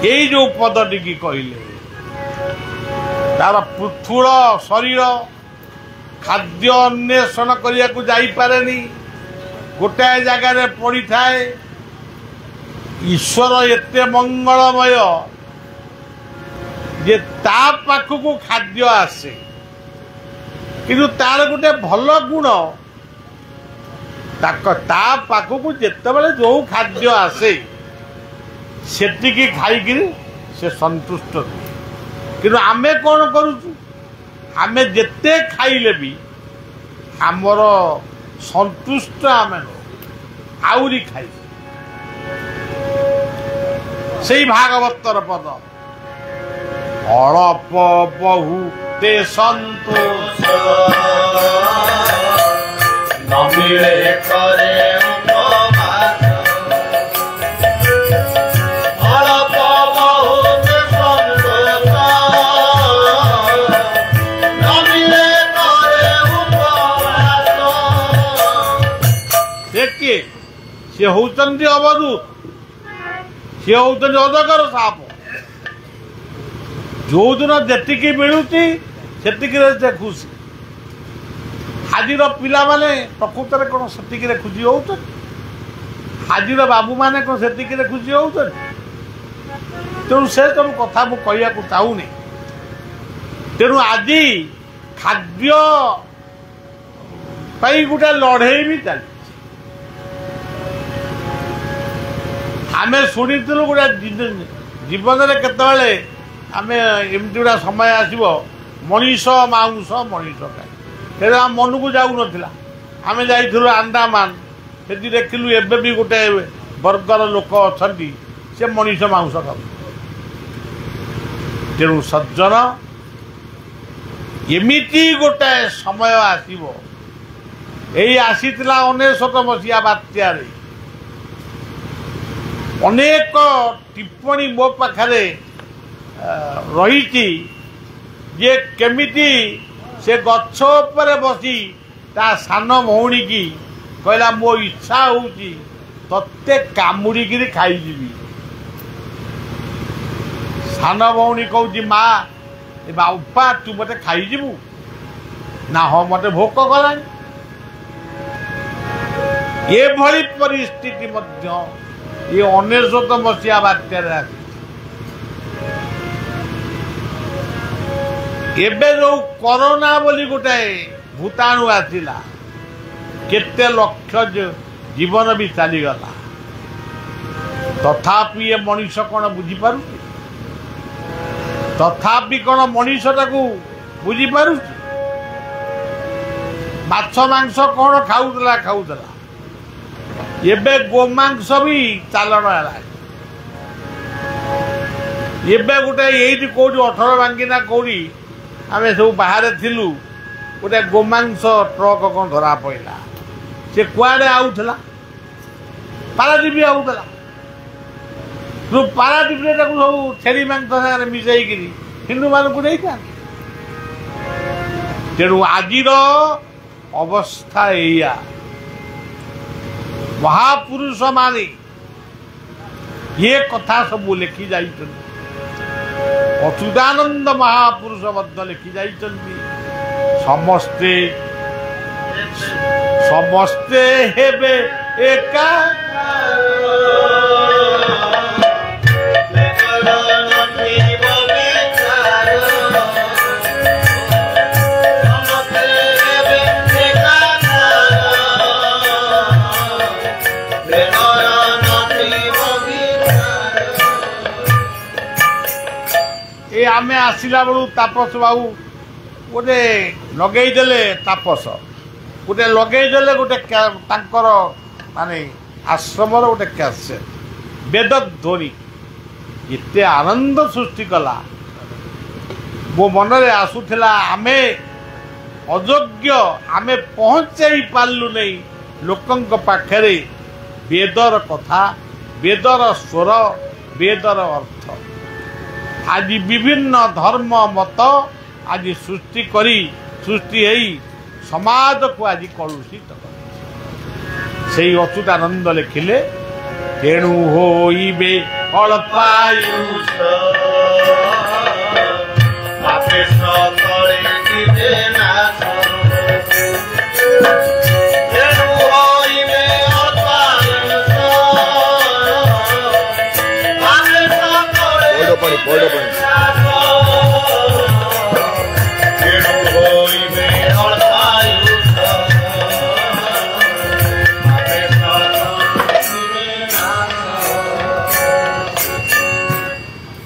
एई जो पदटी की कहले तार पृथुल शरीर खाद्य अन्वेषण करिया को जाई पारेनी गोटाए जगार पड़ी थाए ईश्वर एते मंगलमय जे ता पाखकू खाद्य आसे किंतु तार गोटे भल गुण ता पाखकू जेतेबेले जो खाद्य आसे सेटिकी खाइकिरी से संतुष्ट किंतु आमे कौन करूचु आमे जेते खाइले भी आमर संतुष्ट आमे आउरी खाइ সেই ভাগবতর পদ অଳପ বহুতে সন্তোষ নমিলে করে উপবাস অল্প বহুতে সন্তোষ নমিলে করে উপবাস ସେ କିଏ? ସିଏ ହଉଛନ୍ତି ଅବଧୂତ, ସିଏ ହଉଛନ୍ତି ଅଜଗର ସାପ। ଯୋଉଦିନ ଯେତିକି ମିଳୁଛି ସେତିକିରେ ସେ ଖୁସି। ଆଜିର ପିଲାମାନେ ପ୍ରକୃତରେ କ'ଣ ସେତିକିରେ ଖୁସି ହଉଛନ୍ତି? ଆଜିର ବାବୁମାନେ କ'ଣ ସେତିକିରେ ଖୁସି ହଉଛନ୍ତି? ତେଣୁ ସେ ସବୁ କଥା ମୁଁ କହିବାକୁ ଚାହୁଁନି। ତେଣୁ ଆଜି ଖାଦ୍ୟ ପାଇଁ ଗୋଟେ ଲଢ଼େଇ ବି ଚାଲିଛି। ଆମେ ଶୁଣିଥିଲୁ ଗୋଟେ ଜୀବନରେ କେତେବେଳେ ଆମେ ଏମିତି ଗୋଟେ ସମୟ ଆସିବ ମଣିଷ ମାଉଁସ ମଣିଷ ଖାଏ, ସେଇଟା ଆମ ମନକୁ ଯାଉନଥିଲା। ଆମେ ଯାଇଥିଲୁ ଆଣ୍ଡାମାନ, ସେଠି ଦେଖିଲୁ ଏବେ ବି ଗୋଟେ ବର୍ଗର ଲୋକ ଅଛନ୍ତି ସେ ମଣିଷ ମାଉଁସ ଖାଉଛନ୍ତି। ତେଣୁ ସଜ୍ଜନ, ଏମିତି ଗୋଟେ ସମୟ ଆସିବ, ଏଇ ଆସିଥିଲା 19 ମସିହା ବାତ୍ୟାରେ। ଅନେକ ଟିପ୍ପଣୀ ମୋ ପାଖରେ ରହିଛି ଯେ କେମିତି ସେ ଗଛ ଉପରେ ବସି ତା ସାନ ଭଉଣୀକି କହିଲା ମୋ ଇଚ୍ଛା ହେଉଛି ତତେ କାମୁଡ଼ିକିରି ଖାଇଯିବି। ସାନ ଭଉଣୀ କହୁଛି ମା ଏ ବାପା ତୁ ମୋତେ ଖାଇଯିବୁ ନା? ହଁ ମୋତେ ଭୋକ କଲାଣି। ଏଭଳି ପରିସ୍ଥିତି ମଧ୍ୟ ଏ 19 ମସିହା ବାତ୍ୟାରେ ଆସିଛି। ଏବେ ଯୋଉ କରୋନା ବୋଲି ଗୋଟାଏ ଭୂତାଣୁ ଆସିଲା, କେତେ ଲକ୍ଷ ଜୀବନ ବି ଚାଲିଗଲା। ତଥାପି ଏ ମଣିଷ କ'ଣ ବୁଝିପାରୁଛି? ତଥାପି କ'ଣ ମଣିଷଟାକୁ ବୁଝିପାରୁଛି? ମାଛ ମାଂସ କ'ଣ ଖାଉଥିଲା। ଏବେ ଗୋମାଂସ ବି ଚାଲଣ ହେଲା। ଏବେ ଗୋଟେ ଏଇଠି କୋଉଠି 18 ବାଙ୍ଗିନା କୋଉଠି ଆମେ ସବୁ ବାହାରେ ଥିଲୁ, ଗୋଟେ ଗୋମାଂସ ଟ୍ରକ୍ କ'ଣ ଧରା ପଡ଼ିଲା। ସେ କୁଆଡ଼େ ଆଉଥିଲା? ପାରାଦୀପ ଆଉଥିଲା। ପାରାଦୀପରେ ତାକୁ ସବୁ ଛେଳି ମାଂସ ସାଙ୍ଗରେ ମିଶାଇକିରି ହିନ୍ଦୁମାନଙ୍କୁ ଦେଇଥାନ୍ତି। ତେଣୁ ଆଜିର ଅବସ୍ଥା ଏଇଆ। ମହାପୁରୁଷ ମାନେ ଏ କଥା ସବୁ ଲେଖି ଯାଇଛନ୍ତି। ଅଚ୍ୟୁତାନନ୍ଦ ମହାପୁରୁଷ ମଧ୍ୟ ଲେଖି ଯାଇଛନ୍ତି। ସମସ୍ତେ ହେବେ ଏକା ଆମେ ଆସିଲା ବେଳୁ ତାପସ ବାବୁ ଗୋଟେ ଲଗେଇଦେଲେ, ତାପସ ଗୋଟେ ଲଗେଇଦେଲେ, ଗୋଟେ ତାଙ୍କର ମାନେ ଆଶ୍ରମର ଗୋଟେ କ୍ୟାସେଟ୍ ବେଦଧ୍ୱନି ଏତେ ଆନନ୍ଦ ସୃଷ୍ଟି କଲା। ମୋ ମନରେ ଆସୁଥିଲା ଆମେ ଅଯୋଗ୍ୟ, ଆମେ ପହଞ୍ଚାଇ ପାରିଲୁ ନାହିଁ ଲୋକଙ୍କ ପାଖରେ ବେଦର କଥା, ବେଦର ସ୍ୱର, ବେଦର ଅର୍ଥ। ଆଜି ବିଭିନ୍ନ ଧର୍ମ ମତ ଆଜି ସୃଷ୍ଟି ହେଇ ସମାଜକୁ ଆଜି କଳୁଷିତ କରେ। ସେଇ ଅଚ୍ୟୁତାନନ୍ଦ ଲେଖିଲେ, ତେଣୁ ହୋଇବେ ଅଳପାୟୁଷ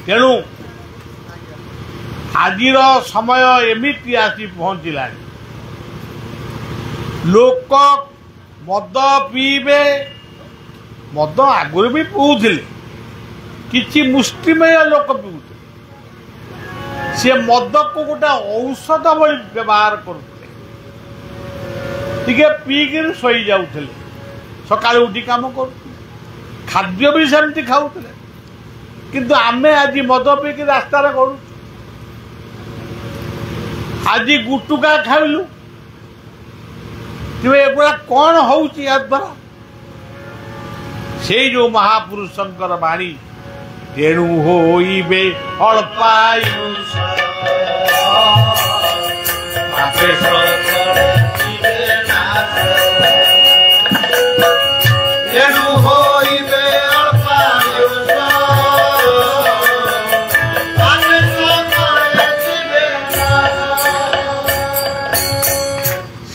ତେଣୁ ଆଜିର ସମୟ ଏମିତି ଆସି ପହଞ୍ଚିଲାଣି, ଲୋକ ମଦ ପିଇବେ। ମଦ ଆଗରୁ ବି ପିଉଥିଲେ, किछि मुष्टिमय लोक पिउते सी मद को गोटे औषध भली व्यवहार करते पीकर शोई जाऊे सका उठी कम कर खाद्य भी सेमती खाऊले किंतु आमे आज मद पीक रास्तार करूँ आज गुटुका खाइलु कि एगुड़ा कौन हूँ या द्वारा से जो महापुरुषंकर बाणी तेणु होइबे अल्पायु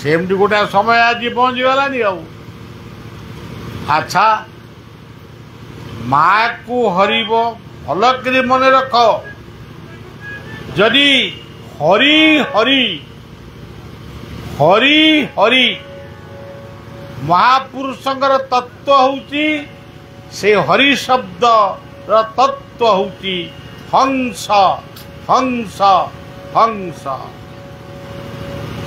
सेमती गोटे समय आज पहुंची गलानी अच्छा माँ को हरिब भल मन रख जदि हरि हरि हरि हरि महापुरुषंकर तत्व होउची से हरि शब्द र तत्व होउची हंस हंस हंस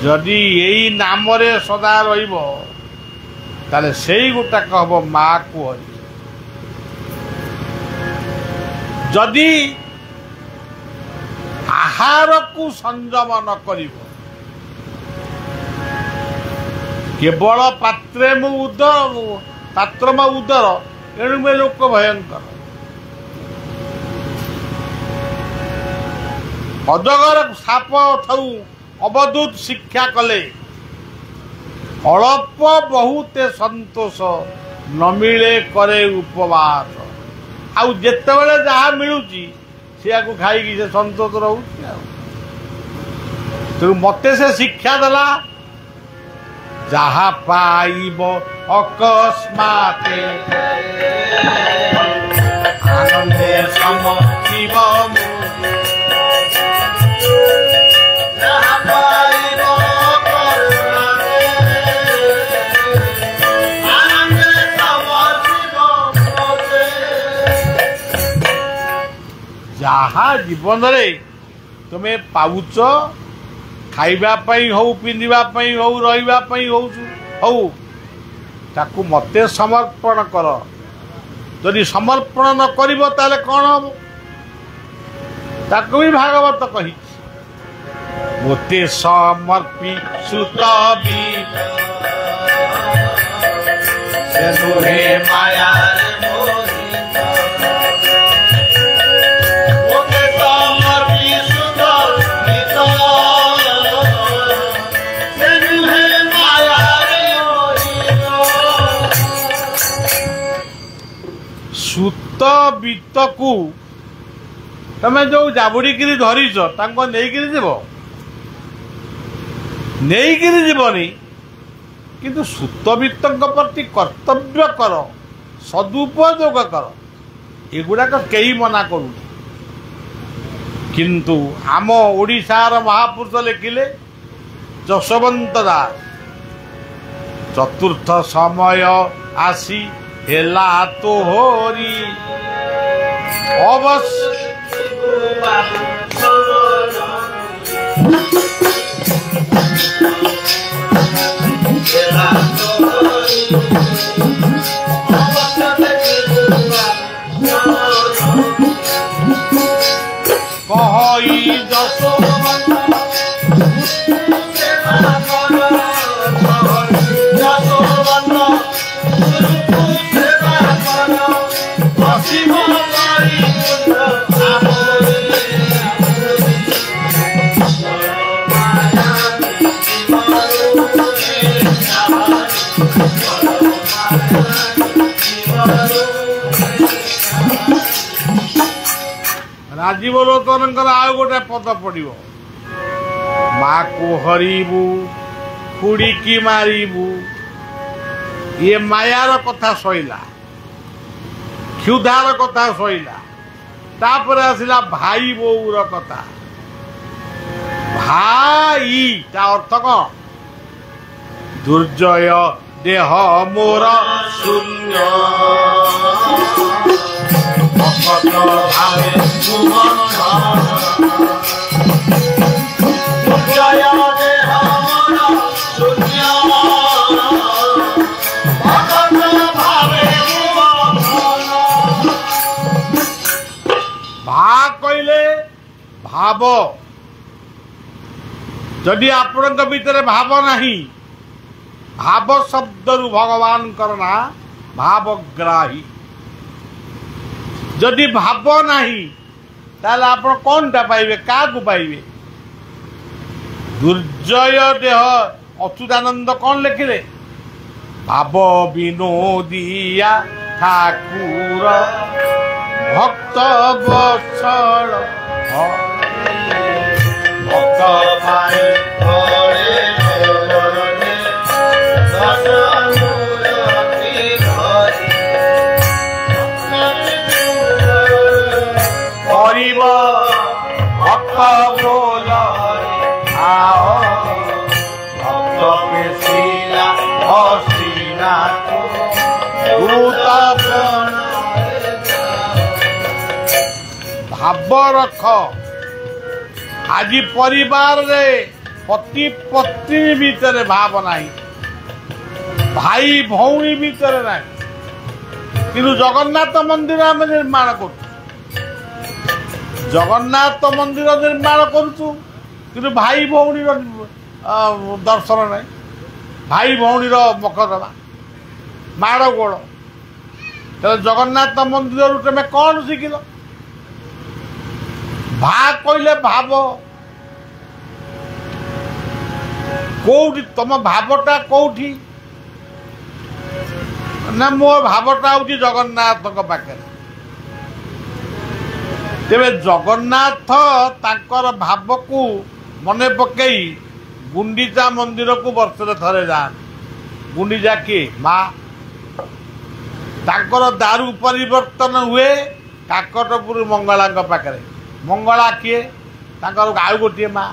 जदि यही नाम रे सदा रहिबो ताले सेई गोटा कहबो माँ को हरि जदि आहार को संयम न करिबो केवल पात्रे मु उदर पात्र में उदर एणु में लोक भयंकर अजगर साप ठाऊ अवधूत शिक्षा कले अल्प बहुते संतोष न मिले करे उपवास आउ जेते बेले जहाँ मिलुची सिया को खाई से संतोष रोचे तेणु मते से शिक्षा देला जहाँ पाइब अकस्माते आनंदे समझिब जहाँ जीवन रे तुम्हें पाउच खाइबापी हो पिंधापी हो रही हो ताकू मते समर्पण कर जदि समर्पण न करिबो ताले कौन हम ताकू भी भागवत कही मोते समर्पी सुत माया सुत बीत को तमें जो जाबुड़ी धरीच नहीं जीवनी किंतु सुत बीत प्रति कर्तव्य कर सदुपयोग कर एगुड़ाक कई मना करू किंतु आम ओडिशार महापुरुष लिखिले जशवंत दास चतुर्थ समय आसी हेला तो होरी अवश्य कही राजीव लोचन आउ गोटे पद पड़ो माँ को हरिबू खुड़ी की मारिबू ये मायार कथा सैला क्षुधार कथा सैला तापर आसला भाई बोर कथा भाई ता अर्थ कौन दुर्जय देह मोर शून्य ভক্ত ভাবে ভুবন জয় দেহ মন শূন্য ভক্ত ভাবে ভুবন ভা কইলে ভাব যদি ଆପଣଙ୍କ ଭିତରେ ଭାବ ନାହିଁ ଭାବ ଶବ୍ଦରୁ ଭଗବାନଙ୍କର ନାଁ ଭାବଗ୍ରାହୀ ଯଦି ଭାବ ନାହିଁ ତାହେଲେ ଆପଣ କଣଟା ପାଇବେ କାହାକୁ ପାଇବେ ଦୁର୍ଜୟ ଦେହ ଅଚ୍ୟୁତାନନ୍ଦ କଣ ଲେଖିଲେ ଭାବ ବିନୋଦିଆ ଠାକୁର ଭକ୍ତ ବତ୍ସଳ ভক্ত পাই ঘরে ঘরে দশমূলতি ঘরে କରିବ ଭକ୍ତ ବୋଲ ଆଅ ভক্ত পেশিলা হসিনা ଭୂତ ଭାବ ରଖ ଆଜି ପରିବାରରେ ପତି ପତ୍ନୀ ଭିତରେ ଭାବ ନାହିଁ ଭାଇ ଭଉଣୀ ଭିତରେ ନାହିଁ କିନ୍ତୁ ଜଗନ୍ନାଥ ମନ୍ଦିର ଆମେ ନିର୍ମାଣ କରୁଛୁ ଜଗନ୍ନାଥ ମନ୍ଦିର ନିର୍ମାଣ କରୁଛୁ କିନ୍ତୁ ଭାଇ ଭଉଣୀର ଦର୍ଶନ ନାହିଁ ଭାଇ ଭଉଣୀର ମକଦମା ମାଡ଼ ଗୋଳ ତାହେଲେ ଜଗନ୍ନାଥ ମନ୍ଦିରରୁ ତମେ କ'ଣ ଶିଖିଲ ଭା କହିଲେ ଭାବ କୋଉଠି ତମ ଭାବଟା କୋଉଠି ନା ମୋ ଭାବଟା ହଉଛି ଜଗନ୍ନାଥଙ୍କ ପାଖରେ ତେବେ ଜଗନ୍ନାଥ ତାଙ୍କର ଭାବକୁ ମନେ ପକେଇ ଗୁଣ୍ଡିଚା ମନ୍ଦିରକୁ ବର୍ଷରେ ଥରେ ଯାଆନ୍ତି ଗୁଣ୍ଡିଚା କିଏ ମା ତାଙ୍କର ଦାରୁ ପରିବର୍ତ୍ତନ ହୁଏ କାକଟପୁର ମଙ୍ଗଳାଙ୍କ ପାଖରେ ମଙ୍ଗଳା କିଏ ତାଙ୍କର ଆଉ ଗୋଟିଏ ମା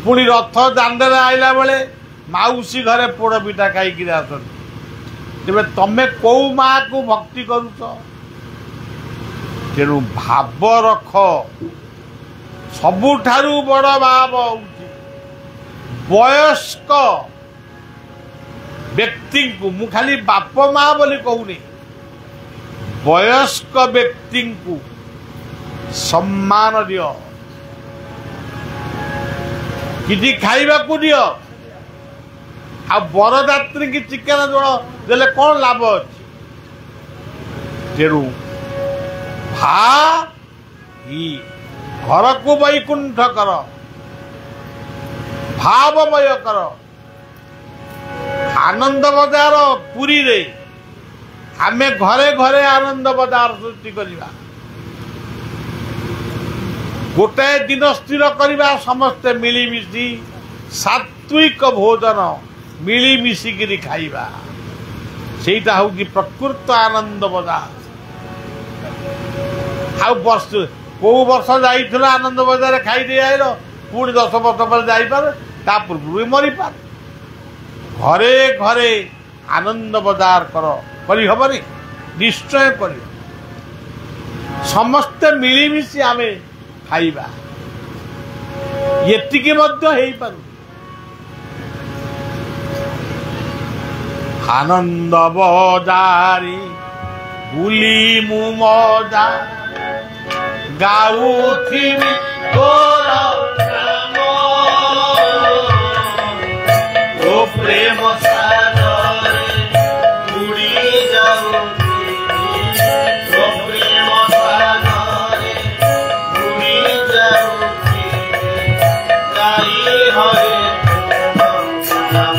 ପୁଣି ରଥ ଦାଣ୍ଡରେ ଆଇଲା ବେଳେ ମାଉସୀ ଘରେ ପୋଡ଼ ପିଠା ଖାଇକିରି ଆସନ୍ତି ତେବେ ତମେ କୋଉ ମାକୁ ଭକ୍ତି କରୁଛ ତେଣୁ ଭାବ ରଖ ସବୁଠାରୁ ବଡ଼ ଭାବ ହେଉଛି ବୟସ୍କ ବ୍ୟକ୍ତିଙ୍କୁ ମୁଁ ଖାଲି ବାପ ମା ବୋଲି କହୁନି ବୟସ୍କ ବ୍ୟକ୍ତିଙ୍କୁ ସମ୍ମାନ ଦିଅ କିଛି ଖାଇବାକୁ ଦିଅ ଆଉ ବରଯାତ୍ରୀକି ଚିକେନ ଝୋଳ ଦେଲେ କ'ଣ ଲାଭ ଅଛି ତେଣୁ ଘରକୁ ବୈକୁଣ୍ଠ କର ଭାବମୟ କର ଆନନ୍ଦ ବଜାର ପୁରୀରେ ଆମେ ଘରେ ଘରେ ଆନନ୍ଦ ବଜାର ସୃଷ୍ଟି କରିବା ଗୋଟାଏ ଦିନ ସ୍ଥିର କରିବା ସମସ୍ତେ ମିଳିମିଶି ସାତ୍ବିକ ଭୋଜନ ମିଳିମିଶିକିରି ଖାଇବା ସେଇଟା ହେଉଛି ପ୍ରକୃତ ଆନନ୍ଦ ବଜାର ଆଉ କୋଉ ବର୍ଷ ଯାଇଥିଲ ଆନନ୍ଦ ବଜାରରେ ଖାଇଦେଇ ଆଇଲ ପୁଣି 10 ବର୍ଷ ପରେ ଯାଇପାରେ ତା ପୂର୍ବରୁ ବି ମରିପାରେ ଘରେ ଘରେ ଆନନ୍ଦ ବଜାର କରିହବନି ନିଶ୍ଚୟ କରିବ ସମସ୍ତେ ମିଳିମିଶି ଆମେ ଖାଇବା ଏତିକି ମଧ୍ୟ ହେଇପାରୁ ଆନନ୍ଦ ବଜାରି ବୁଲି ମୁଁ ମଜା ଗାଉଥିବି তোর নাম ও প্রেম সাগরে উড়ি যাউছি ও প্রেম সাগরে উড়ি যাউছি গাই হরে নাম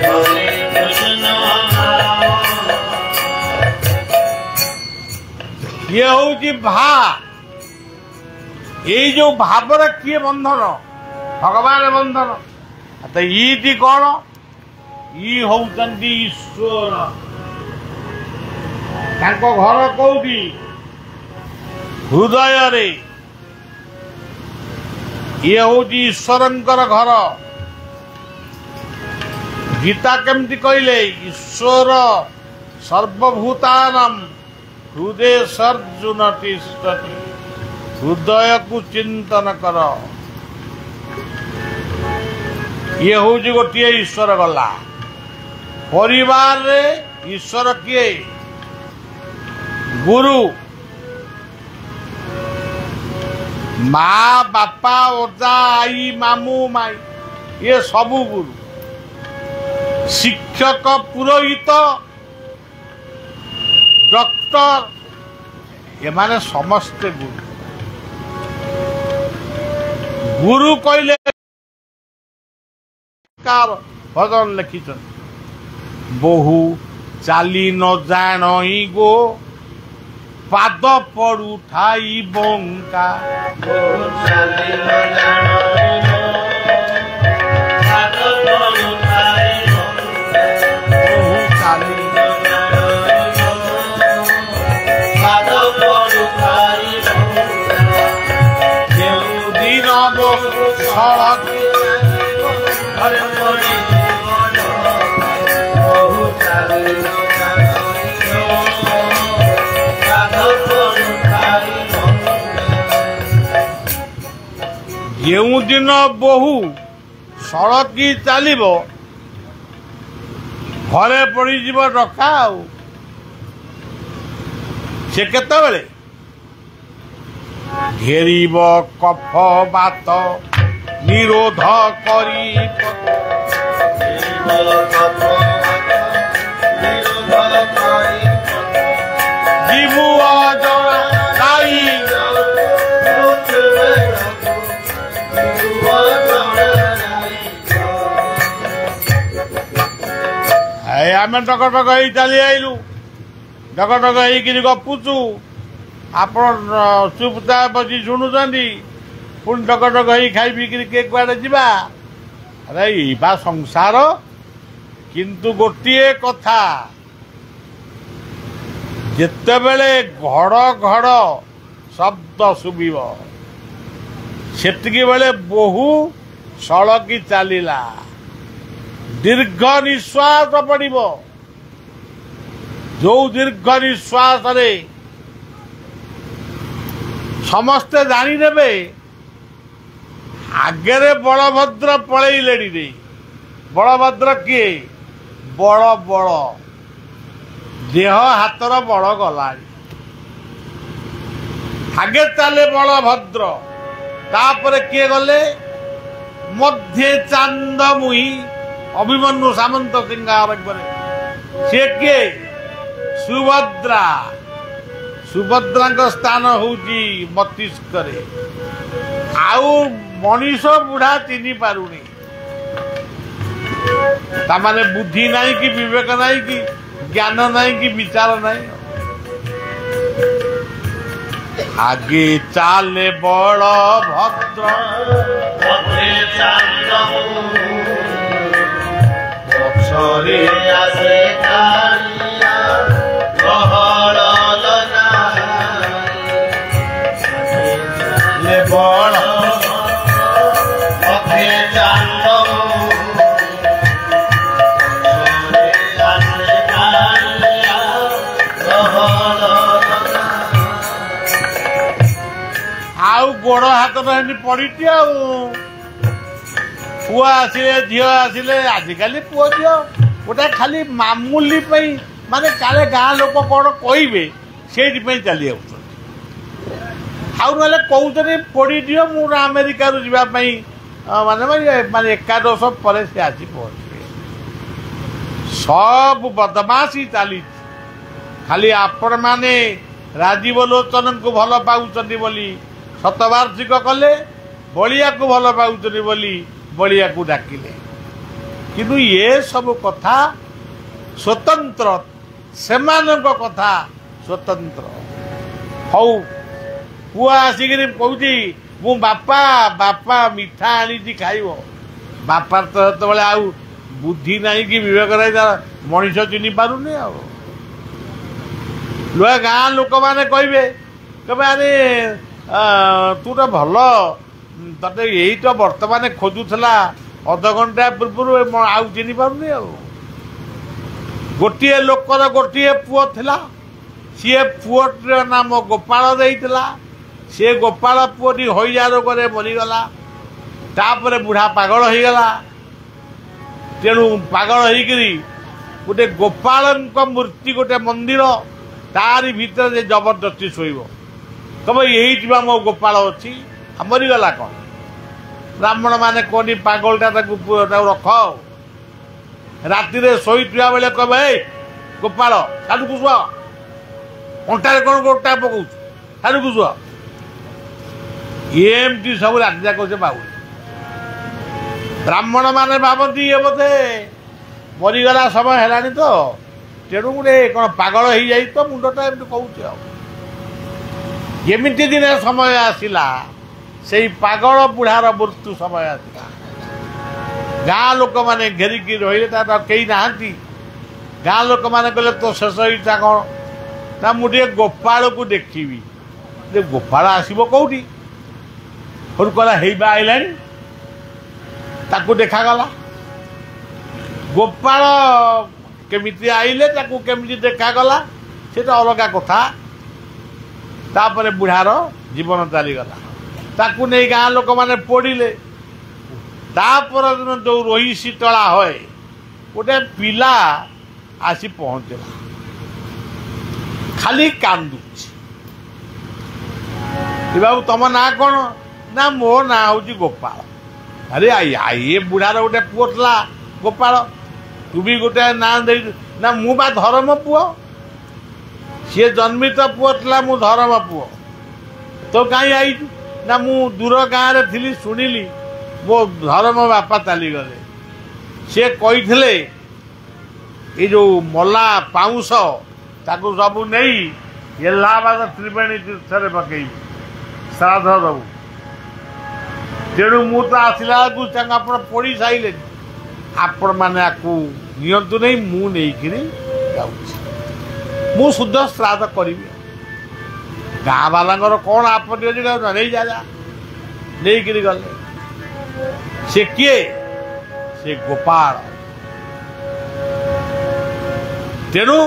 হরে কৃষ্ণ নাম ये हूँ भा ये जो भावर किए बंधन भगवान बंधन तो ये कौन ये होउचंती ईश्वर तांको घर कौटी हृदय रे ये हूँ ईश्वरंकर घर गीता केमती कहले ईश्वर सर्वभूतानां हृदय सर्जुन तिष्ठति हृदय को चिंतन कर ये हूँ गोटे ईश्वर गला परिवार रे ईश्वर किए गुरु माँ बापा ओजा आई मामू माई ये सबू गुरु शिक्षक पुरोहित डॉक्टर ये माने समस्ते गुरु गुरु कहले भजन लिखिछन बहु चाली न जान गो पाद पड़ू ठाई बंका ଯେଉଁ ଦିନ ବହୁ ସଳକି ଚାଲିବ ଘରେ ପଡ଼ିଯିବ ଡକା ଆଉ ସେ କେତେବେଳେ ଘେରିବ କଫ ବାତ ନିରୋଧ କରି ଯିବୁ ଅଜଣା ଗାଈ ଆମେ ଟକ ଟକ ହେଇ ଚାଲି ଆଇଲୁ ଟକ ଟକ ହେଇକିରି ଗପୁଛୁ ଆପଣ ଚୁପଚାପ ବସି ଶୁଣୁଛନ୍ତି ପୁଣି ଟକ ଟକ ହେଇ ଖାଇ ପିଇକିରି କିଏ କୁଆଡ଼େ ଯିବା ଆରେ ଏଇ ବା ସଂସାର କିନ୍ତୁ ଗୋଟିଏ କଥା ଯେତେବେଳେ ଘଡ଼ ଘଡ଼ ଶବ୍ଦ ଶୁଭିବ ସେତିକି ବେଳେ ବହୁ ସଳକି ଚାଲିଲା दीर्घ निश्वास पड़िबो जो दीर्घ निश्वास रे समस्ते जानी देबे आगे बलभद्र पलैलेनी रे बलभद्र किए बड़ बड़ देह हाथर बड़ गला आगे चले बलभद्र तापर किए गले मध्य चांद मुही अभिमन्यु सामंत सिंगार सी किए सुभद्रा सुभद्रा स्थान होची मस्तिष्क रे आउ मनीष बुढ़ा चिन्ह पारुनी तामाने बुद्धि नहीं कि विवेक नहीं कि ज्ञान नहीं कि विचार नहीं आगे चाले बड़ भद्र रे आसे कालिया गहड़ ले बड़ पथे चांद रे आसे कालिया गहड़ आउ गोड़ हाथ रहनी पड़ी पुओ आसिले झील आसिले आजिकल पुओ झील गोटे खाली मामूली माने काले गाँ लोक कौन कहे से चली आने कहते पड़ी दियो मुझे अमेरिका जावाई माने माने एकादश पर से आसी पहुँचे सब बदमाशी चली खाली आपण मैने राजीव लोचन को भल पाउछंती बोली शतवार्षिक कले बलिया को भल पाउछंती बोली बलिया को डाकिले किंतु ये सब कथा स्वतंत्र सेमानक कथा स्वतंत्र हौ पुआ आसिक कहूँ मु बापा बापा मिठा आनी खाइब बापा तो जो आउ बुद्धि नहीं कि विवेक नहीं मनीष चिन्ह पारुनी लुआ गाँ लोक मैंने कहे अरे तू तो भल ते यही तो बर्तमान खोजुला अध घंटा पूर्व आउ चिन्ह पारुनी ଗୋଟିଏ ଲୋକର ଗୋଟିଏ ପୁଅ ଥିଲା। ସିଏ ପୁଅଟିର ନାମ ଗୋପାଳ ଦେଇଥିଲା। ସିଏ ଗୋପାଳ ପୁଅଟି ହଇଜା ରୋଗରେ ମରିଗଲା। ତାପରେ ବୁଢ଼ା ପାଗଳ ହେଇଗଲା। ତେଣୁ ପାଗଳ ହେଇକିରି ଗୋଟେ ଗୋପାଳଙ୍କ ମୂର୍ତ୍ତି ଗୋଟେ ମନ୍ଦିର ତାରି ଭିତରେ ଜବରଦସ୍ତି ଶୋଇବ। ତବେ ଏଇଠି ବା ମୋ ଗୋପାଳ ଅଛି। ମରିଗଲା କ'ଣ? ବ୍ରାହ୍ମଣ ମାନେ କୁହନ୍ତି ପାଗଳଟା ତାକୁ ରଖ। ରାତିରେ ଶୋଇଥିବା ବେଳେ କହିବେ ଏ ଗୋପାଳ ସାଧୁକୁ ଶୁଅ, ଅଣ୍ଟାରେ କ'ଣ ଗୋଟା ପକଉଛୁ, ସାଧୁକୁ ଶୁଅ। ଏମିତି ସବୁ ରାତି ଯାକ ସେ ବାହୁଳି। ବ୍ରାହ୍ମଣ ମାନେ ଭାବନ୍ତି ଏ ବୋଧେ ମରିଗଲା ସମୟ ହେଲାଣି ତ, ତେଣୁ ଗୋଟେ କ'ଣ ପାଗଳ ହେଇଯାଇଛି ତ ମୁଣ୍ଡଟା ଏମିତି କହୁଛି। ଆଉ ଏମିତି ଦିନେ ସମୟ ଆସିଲା, ସେଇ ପାଗଳ ବୁଢ଼ାର ମୃତ୍ୟୁ ସମୟ ଆସିଲା। ଗାଁ ଲୋକମାନେ ଘେରିକି ରହିଲେ, ତାର କେହି ନାହାନ୍ତି। ଗାଁ ଲୋକମାନେ କହିଲେ ତୋ ଶେଷ ଇଚ୍ଛା କ'ଣ? ନା ମୁଁ ଟିକେ ଗୋପାଳକୁ ଦେଖିବି। ଯେ ଗୋପାଳ ଆସିବ କୋଉଠି? ଘରୁ କହିଲା ହେଇବା ଆଇଲାଣି। ତାକୁ ଦେଖାଗଲା। ଗୋପାଳ କେମିତି ଆଇଲେ, ତାକୁ କେମିତି ଦେଖାଗଲା ସେଟା ଅଲଗା କଥା। ତାପରେ ବୁଢ଼ାର ଜୀବନ ଚାଲିଗଲା। ତାକୁ ନେଇ ଗାଁ ଲୋକମାନେ ପୋଡ଼ିଲେ। ତାପର ଦିନ ଯେଉଁ ରୋହିଷି ତଳା ହୁଏ, ଗୋଟେ ପିଲା ଆସି ପହଞ୍ଚିଲା, ଖାଲି କାନ୍ଦୁଛି। ବାବୁ ତମ ନାଁ କ'ଣ? ନା ମୋ ନାଁ ହେଉଛି ଗୋପାଳ। ଆରେ ଏ ବୁଢ଼ାର ଗୋଟେ ପୁଅ ଥିଲା ଗୋପାଳ, ତୁ ବି ଗୋଟେ ନାଁ ଦେଇ? ନା ମୁଁ ବା ଧରମ ପୁଅ। ସିଏ ଜନ୍ମିତ ପୁଅ ଥିଲା, ମୁଁ ଧରମ ପୁଅ। ତ କାହିଁ ଆଇଛୁ? ନା ମୁଁ ଦୂର ଗାଁରେ ଥିଲି, ଶୁଣିଲି ମୋ ଧରମ ବାପା ଚାଲିଗଲେ। ସିଏ କହିଥିଲେ ଏ ଯେଉଁ ମଲା ପାଉଁଶ ତାକୁ ସବୁ ନେଇ ଏଲାହାବାଦ ତ୍ରିବେଣୀ ତୀର୍ଥରେ ପକେଇବି, ଶ୍ରାଦ୍ଧ ଦେବୁ। ତେଣୁ ମୁଁ ତ ଆସିଲା ବେଳକୁ ତାଙ୍କୁ ଆପଣ ପୋଡ଼ି ସାଇଲେନି। ଆପଣମାନେ ଆକୁ ନିଅନ୍ତୁ ନେଇ, ମୁଁ ନେଇକିରି ଯାଉଛି। ମୁଁ ଶୁଦ୍ଧ ଶ୍ରାଦ୍ଧ କରିବି। ଗାଁ ବାଲାଙ୍କର କ'ଣ ଆପତ୍ତି ଅଛି? ନେଇ ଯା, ନେଇକିରି ଗଲେ। ସେ କିଏ? ସେ ଗୋପାଳ। ତେଣୁ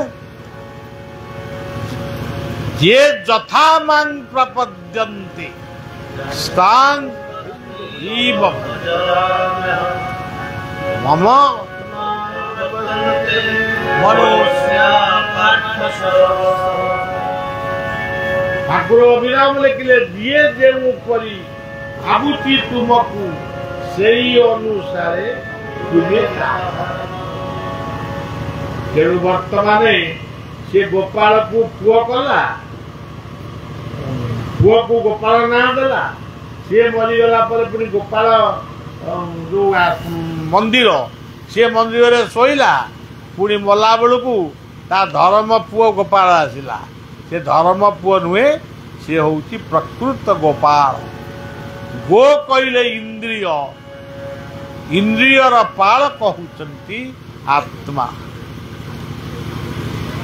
ଯିଏ ଯଥା ମାଂ ପ୍ରପଦ୍ୟନ୍ତେ ସ୍ତାଂ ମମ ଠାକୁର ଅଭିରାମ ଲେଖିଲେ, ଯିଏ ଯେଉଁ ପରି ଭାବୁଛି ତୁମକୁ ସେଇ ଅନୁସାରେ ତୁମେ। ତେଣୁ ବର୍ତ୍ତମାନ ସେ ଗୋପାଳକୁ ପୁଅ କଲା, ପୁଅକୁ ଗୋପାଳ ନାଁ ଦେଲା। ସିଏ ମରିଗଲା ପରେ ପୁଣି ଗୋପାଳ ଯେଉଁ ମନ୍ଦିର, ସେ ମନ୍ଦିରରେ ଶୋଇଲା। ପୁଣି ମଲା ବେଳକୁ ତା ଧର୍ମ ପୁଅ ଗୋପାଳ ଆସିଲା। ସେ ଧର୍ମ ପୁଅ ନୁହେଁ, ସେ ହେଉଛି ପ୍ରକୃତ ଗୋପାଳ। ଗୋ କହିଲେ ଇନ୍ଦ୍ରିୟ, ଇନ୍ଦ୍ରିୟର ପାଳ କହୁଛନ୍ତି ଆତ୍ମା।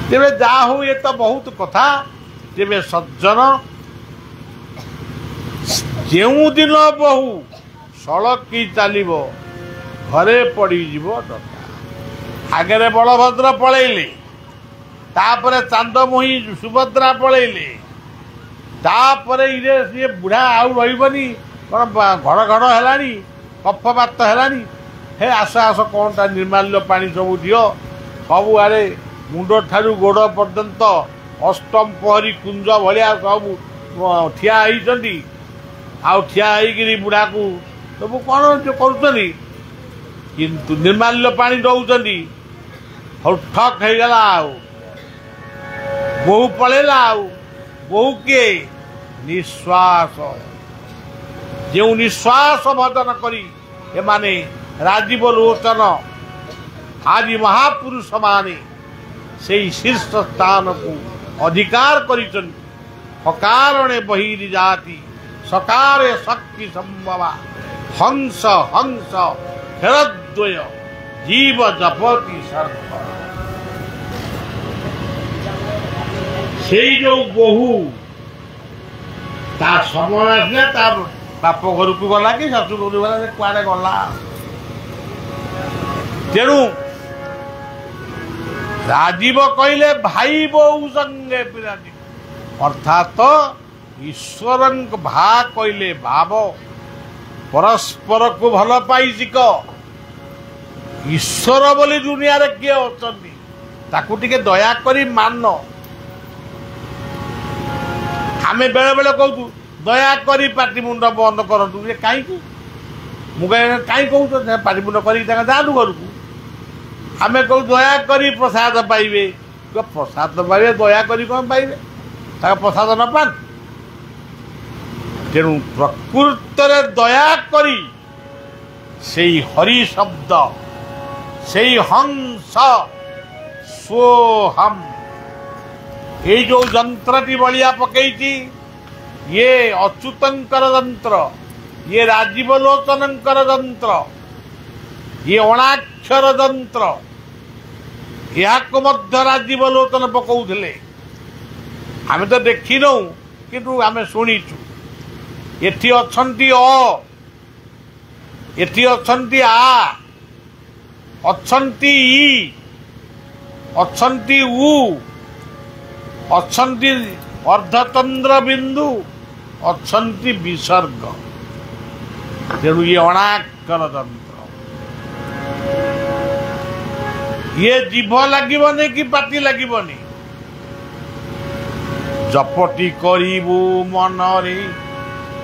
ତେବେ ଯାହା ହଉ, ଏ ତ ବହୁତ କଥା। ତେବେ ସଜ୍ଜନ, ଯେଉଁଦିନ ବହୁ ସଳକି ଚାଲିବ, ଘରେ ପଡ଼ିଯିବ ଡକା। ଆଗରେ ବଳଭଦ୍ର ପଳେଇଲେ, ତାପରେ ଚାନ୍ଦମୋହୀ ସୁଭଦ୍ରା ପଳେଇଲେ, ତାପରେ ଇରେ ସିଏ ବୁଢ଼ା ଆଉ ରହିବନି। କ'ଣ ଘଡ଼ ଘଡ଼ ହେଲାଣି, କଫବାତ ହେଲାଣି। ହେ ଆସ ଆସ, କ'ଣଟା ନିର୍ମାଲ୍ୟ ପାଣି ସବୁ ଦିଅ। ସବୁଆଡ଼େ ମୁଣ୍ଡଠାରୁ ଗୋଡ଼ ପର୍ଯ୍ୟନ୍ତ ଅଷ୍ଟମ ପ୍ରହରୀ କୁଞ୍ଜ ଭଳିଆ ସବୁ ଠିଆ ହେଇଛନ୍ତି। ଆଉ ଠିଆ ହେଇକିରି ବୁଢ଼ାକୁ ସବୁ କ'ଣ କରୁଛନ୍ତି, କିନ୍ତୁ ନିର୍ମାଲ୍ୟ ପାଣି ଦେଉଛନ୍ତି। ହଉ ଠକ୍ ହେଇଗଲା। ଆଉ ବୋହୂ ପଳେଇଲା। ଆଉ ବୋହୂ କିଏ? ନିଶ୍ୱାସ। ଯେଉଁ ନିଶ୍ୱାସ ଭଜନ କରି ଏମାନେ ରାଜୀବ ଲୋଚନ ଆଦି ମହାପୁରୁଷ ମାନେ ସେଇ ଶୀର୍ଷ ସ୍ଥାନକୁ ଅଧିକାର କରିଛନ୍ତି। ଅକାରଣେ ବହିରି ଜାତି ସକାରେ ଶକ୍ତି ସମ୍ଭବା ହଂସ ହଂସ ହେରଦ୍ୱୟ ଜୀବ ଜପତି ସର୍ବ। ସେଇ ଯୋଉ ବୋହୂ ତା ସମୟ ଆସିଲା, ତା ବାପ ଘରକୁ ଗଲା କି ଶାଶୁ ଘରକୁ ଗଲା, ସେ କୁଆଡ଼େ ଗଲା। ତେଣୁ राजीव कहले भाई बोऊ संगे विराजिब अर्थात ईश्वर भा कहले भाव परस्पर को भल पाई शिख ईश्वर बोली दुनिया रे किए अछंती ताकू टिके दया करी मान आमे बेले बेले कहू दया करी पाटी मुंड बंद करतु ये कहीं मुझे कहीं कहूँ पाटी मुंड कर जातु घर को आमे कहू दया करी प्रसाद पाइबे प्रसाद पाइबे दया करी कौन पाइबे प्रसाद न पान तेणु प्रकृत दया करी से हरि शब्द से हंस सोहम ये जो जंत्रटी बलिया पकई ये अच्युतंकर यंत्र ये राजीव लोचनंकर यंत्र ये अणाक्षर यंत्र या मध्य राजीव लोचन पकाउले आम तो देखी नौ किंतु आम शुणीचु एटी अच्छी एटी अच्छी आ अच्छी ई अच्छी उ अच्छी अर्धचंद्र बिंदु अच्छी विसर्ग तेणु ये अणाक्षर यंत्र ये जीभ लगे कि पाटी लगे जपटी करिबु मनरे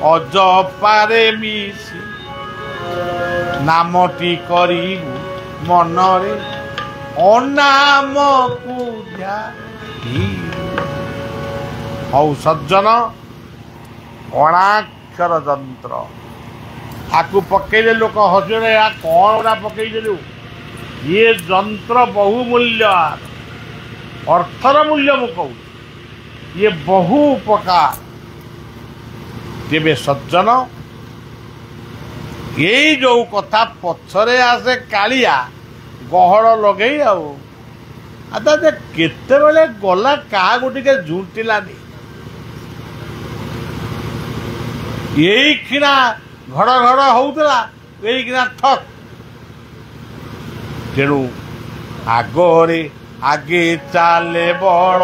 अजपारे मिसी नामटी करिबु मनरे अनाम पूजा हौ सज्जन अणाक्षर यंत्र आकु पकईले लोक हसुरे या कौन गुड़ा पकईदेलु ये यंत्र बहुमूल्य अर्थर मूल्य मु कहूँ ये बहु उपकार तेबे सज्जन यही जो कथा पछरे आसे कालिया गहड़ लगे आदा केते बेले गला क्या गोटे झुंटिलानी यही खिना घड़ घड़ होउतला यही खिना ठक तेणु आगरे आगे चाले बड़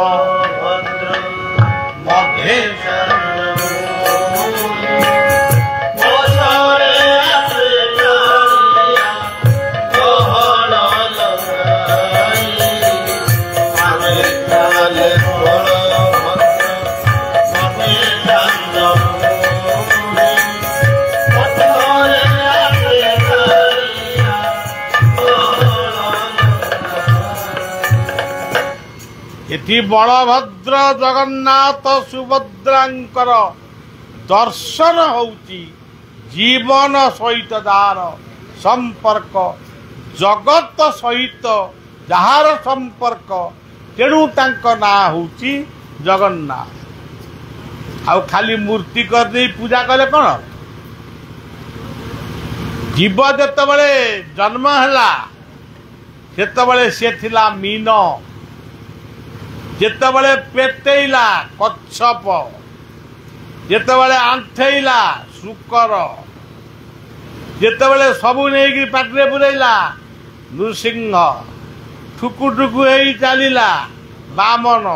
इति बलभद्र जगन्नाथ सुभद्रांकर दर्शन होउची जीवन सहित दार संपर्क जगत सहित जार संपर्क तेणु तांक ना होउची जगन्नाथ आउ खाली मूर्ति कर दे पूजा कले कौन जीव जेतबेले जन्म हैला सेतबेले से थिला मीन जेतबेले पेटेइला कच्छप जेतबेले आंठेइला शुकर जेतबेले सबू नहीं पाटरे पुरैला नृसिंह ठुकु ठुकु हेई चलिला बामन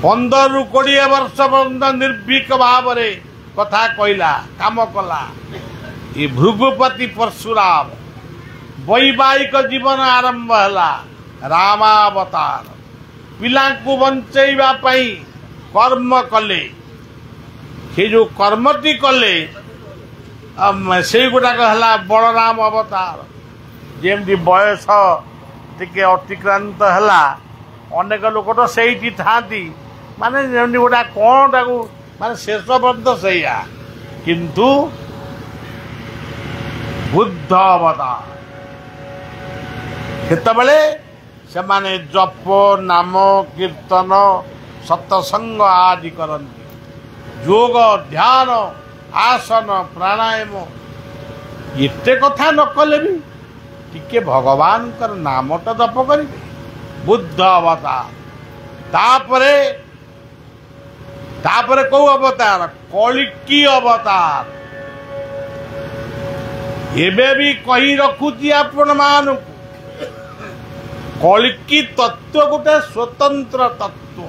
15 ରୁ 20 वर्ष पर्यंत निर्भीक भाव रे कथा कहला काम कला ये भृगुपति परशुराम वैवाहिक जीवन आरंभ हैला रामावतार पिलांकु बंचैबा पई कर्म कले से जो कर्मटी कले से गुटाक है बलराम अवतार जमी बयस टिके अतिक्रांत है अनेक लोक तो से था माने जमी गोटा कौन टाक माने शेष पर्यंत से किंतु बुद्ध अवतार सेतबेले से माने जप नाम कीर्तन सत्संग आदि करती योग ध्यान आसन प्राणायाम एते कथा न कले भी टिके भगवान कर नाम तो जप करेंगे बुद्ध अवतार तापरे तापरे कौ अवतार कलिकी अवतार एबे भी कही रखुची आपण मानू कलिकी तत्व गोटे स्वतंत्र तत्व।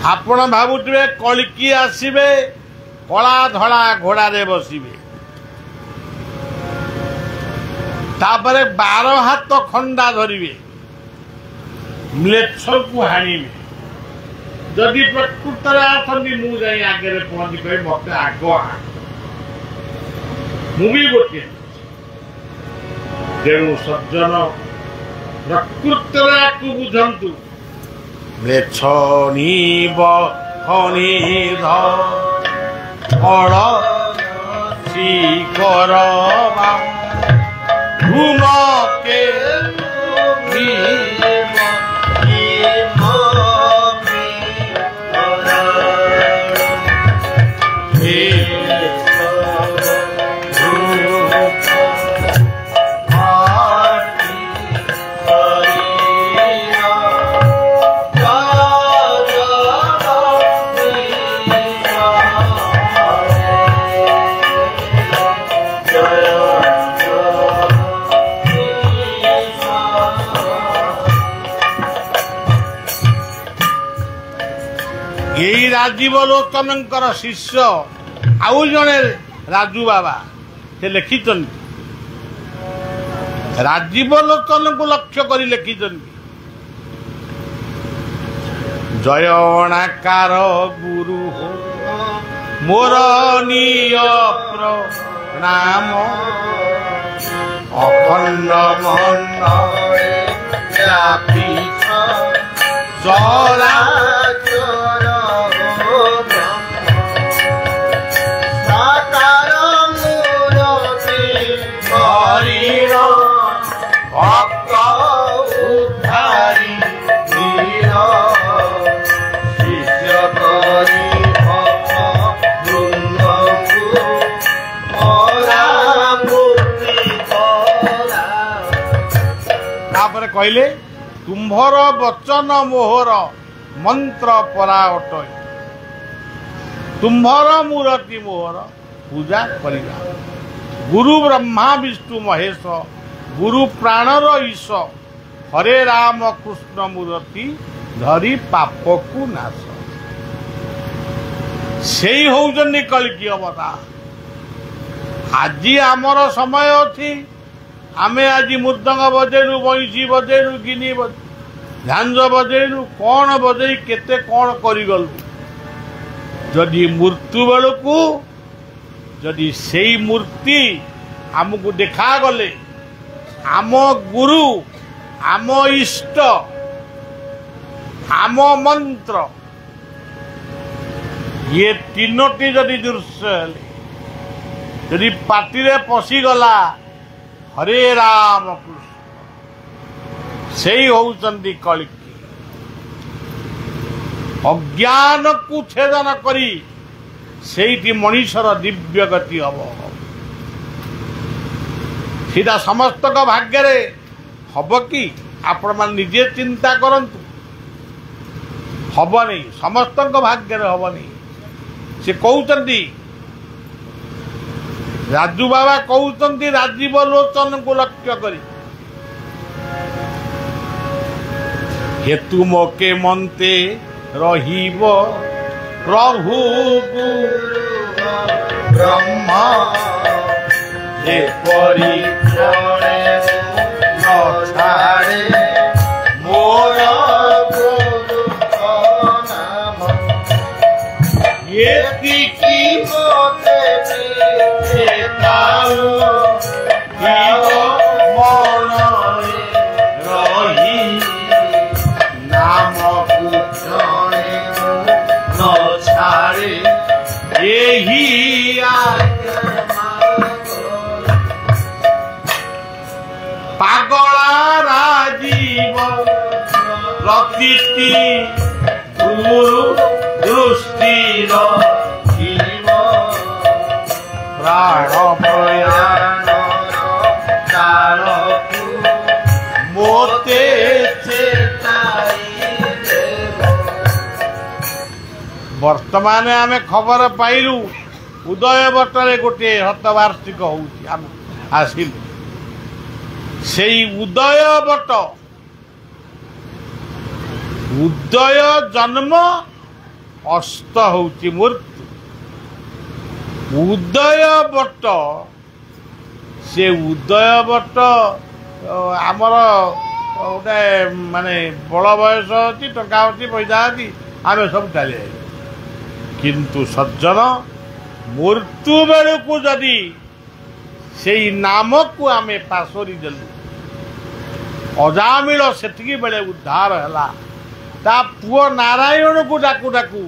आपण भावुवे कलिकी आसवे कला धड़ा घोड़ा रे बसवे तापर 12 हाथ खंडा धरिवे म्लेच्छ को हाणिवे जदि प्रकृत आसती मु जाई आगे पहुंची कह मत आग मुझे गोटे तेणु सज्जन प्रकृत बुझंतु म्लेच्छ नीब खनिध फल शिखर घुम के यही राजीव लोचन शिष्य आउ जड़े राजू बाबा से लिखिं राजीव लोचन को लक्ष्य कर लिखिं जयणाकार गुरु हो मोर निय प्रणाम अखंड मन चरा कहले तुम्भर वचन मोहर मंत्र परा अटय तुम्भर मूर्ति मोहर पूजा करिया गुरु ब्रह्मा विष्णु महेश गुरु प्राणर ईश हरे राम कृष्ण मूर्ति धरी पाप को नाश से होउजनी कलिकी अवतार। आज आमर समय अच्छी आमे आज मृदंग बजेलु बंशी बजेलु गिनी झांझ बजेलु कौन बजे केते कौन करिगलु जदि मृत्यु बेलू जदि से मूर्ति आमको देखा गले आम गुरु आम इष्ट आम मंत्र ये तीनोटी जदि दृश्य जदि पाटिरे पशिगला हरे राम कृष्ण से होउचंदी कलिकी अज्ञान को छेदन करी सेठी मनीषर दिव्य गति हम सीधा समस्त भाग्य रे हब कि आपण मान निजे चिंता करंतु हब नहीं समस्त भाग्य रे हब नहीं से कहउचंदी राजू बाबा कहते राजीव लोचन को लक्ष्य करी हेतु मोके मनते रहिब प्रभु ब्रह्मा जे परी न छाड़े मोर नाम ये की मोते पागला राजीव प्रकृति गुरु दृष्टि प्राण प्रयाण मोते वर्तमान आमे खबर पाइलु उदय बटरे गोटे हतवार्षिक होउछि आसिलु সেই উদয় বট উদୟ ଜନ୍ମ ଅସ୍ତ ହେଉଛି ମୃତ୍ୟୁ। ଉଦୟ ବଟ ସେ ଉଦୟ ବଟ ଆମର ଗୋଟେ ମାନେ ବଳ ବୟସ ଅଛି, ଟଙ୍କା ଅଛି, ପଇସା ଅଛି, ଆମେ ସବୁ ଚାଲି ଯାଇଛୁ। କିନ୍ତୁ ସଜ୍ଜନ ମୃତ୍ୟୁ ବେଳକୁ ଯଦି ସେଇ ନାମକୁ ଆମେ ପାଶୋରି ଦେଲୁ, ଅଜାମିଳ ସେତିକି ବେଳେ ଉଦ୍ଧାର ହେଲା। ତା ପୁଅ ନାରାୟଣକୁ ଡାକୁ ଡାକୁ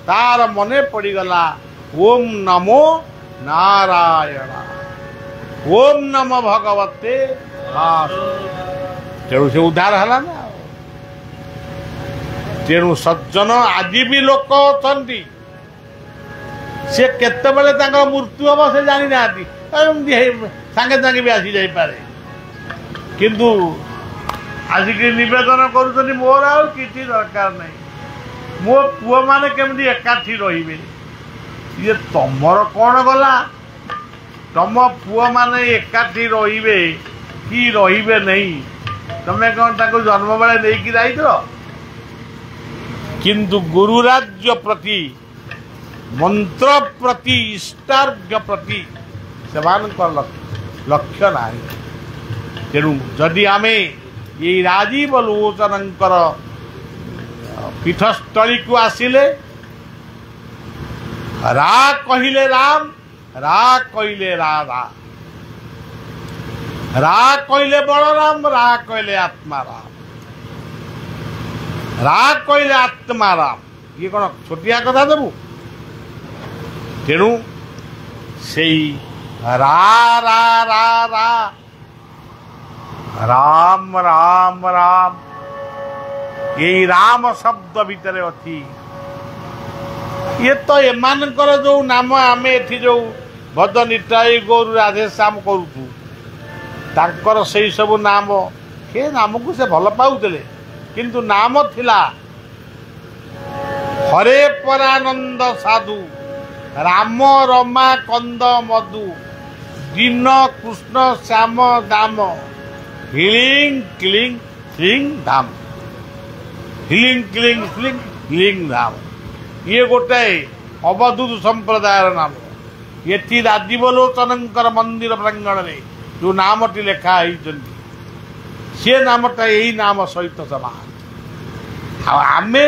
ତାର ମନେ ପଡ଼ିଗଲା ଓಂ ନମୋ ନାରାୟଣ, ଓಂ ନମ ଭଗବତେ ବାସୁଦେବାୟ। ତେଣୁ ସେ ଉଦ୍ଧାର ହେଲା ନା। ତେଣୁ ସଜ୍ଜନ ଆଜି ବି ଲୋକ ଅଛନ୍ତି, ସେ କେତେବେଳେ ତାଙ୍କର ମୃତ୍ୟୁ ହବ ସେ ଜାଣିନାହାନ୍ତି, ଏମିତି ସାଙ୍ଗେ ସାଙ୍ଗେ ବି ଆସି ଯାଇପାରେ। କିନ୍ତୁ ଆସିକି ନିବେଦନ କରୁଛନ୍ତି ମୋର ଆଉ କିଛି ଦରକାର ନାହିଁ, ମୋ ପୁଅମାନେ କେମିତି ଏକାଠି ରହିବେ। ଇଏ ତମର କ'ଣ ଗଲା? ତମ ପୁଅମାନେ ଏକାଠି ରହିବେ କି ରହିବେ ନାହିଁ, ତମେ କ'ଣ ତାଙ୍କୁ ଜନ୍ମ ବେଳେ ନେଇକି ଯାଇଥିଲ? କିନ୍ତୁ ଗୁରୁ ରାଜ୍ୟ ପ୍ରତି, ମନ୍ତ୍ର ପ୍ରତି, ଇଷ୍ଟାର୍ଘ୍ୟ ପ୍ରତି ସେମାନଙ୍କର ଲକ୍ଷ୍ୟ ନାହିଁ। ତେଣୁ ଯଦି ଆମେ ଏଇ ରାଜୀବ ଲୋଚନଙ୍କର ପୀଠସ୍ଥଳୀକୁ ଆସିଲେ, ରା କହିଲେ ରାମ, ରା କହିଲେ ରାଧା, ରା କହିଲେ ବଳରାମ, ରା କହିଲେ ଆତ୍ମାରାମ, ରା କହିଲେ ଆତ୍ମାରାମ। ଇଏ କ'ଣ ଛୋଟିଆ କଥା ଦେବୁ? ତେଣୁ ସେଇ ରା ରା ରା ରା ରାମ ରାମ ରାମ, ଏଇ ରାମ ଶବ୍ଦ ଭିତରେ ଅଛି। ଇଏ ତ ଏମାନଙ୍କର ଯୋଉ ନାମ ଆମେ ଏଠି ଯୋଉ ଭଜ ନିତାଇ ଗୌର ରାଧେଶ୍ୟାମ କରୁଛୁ, ତାଙ୍କର ସେଇ ସବୁ ନାମ, ସେ ନାମକୁ ସେ ଭଲ ପାଉଥିଲେ। କିନ୍ତୁ ନାମ ଥିଲା ହରେ ପରାନନ୍ଦ ସାଧୁ, ରାମ ରମା କନ୍ଦ ମଧୁ, ଦୀନ କୃଷ୍ଣ ଶ୍ୟାମ ଦାମ, ହିଲିଂ କ୍ଲିଂ ଶ୍ଲିଂ ଧାମ, ହିଲିଂ କ୍ଲିଂ ଶ୍ଲିଂ ହିଲିଂ ଧାମ। ଇଏ ଗୋଟାଏ ଅବଧୂତ ସମ୍ପ୍ରଦାୟର ନାମ। ଏଠି ରାଜୀବ ଲୋଚନଙ୍କର ମନ୍ଦିର ପ୍ରାଙ୍ଗଣରେ ଯୋଉ ନାମଟି ଲେଖା ହେଇଛନ୍ତି, ସେ ନାମଟା ଏଇ ନାମ ସହିତ ସମାନ। ଆଉ ଆମେ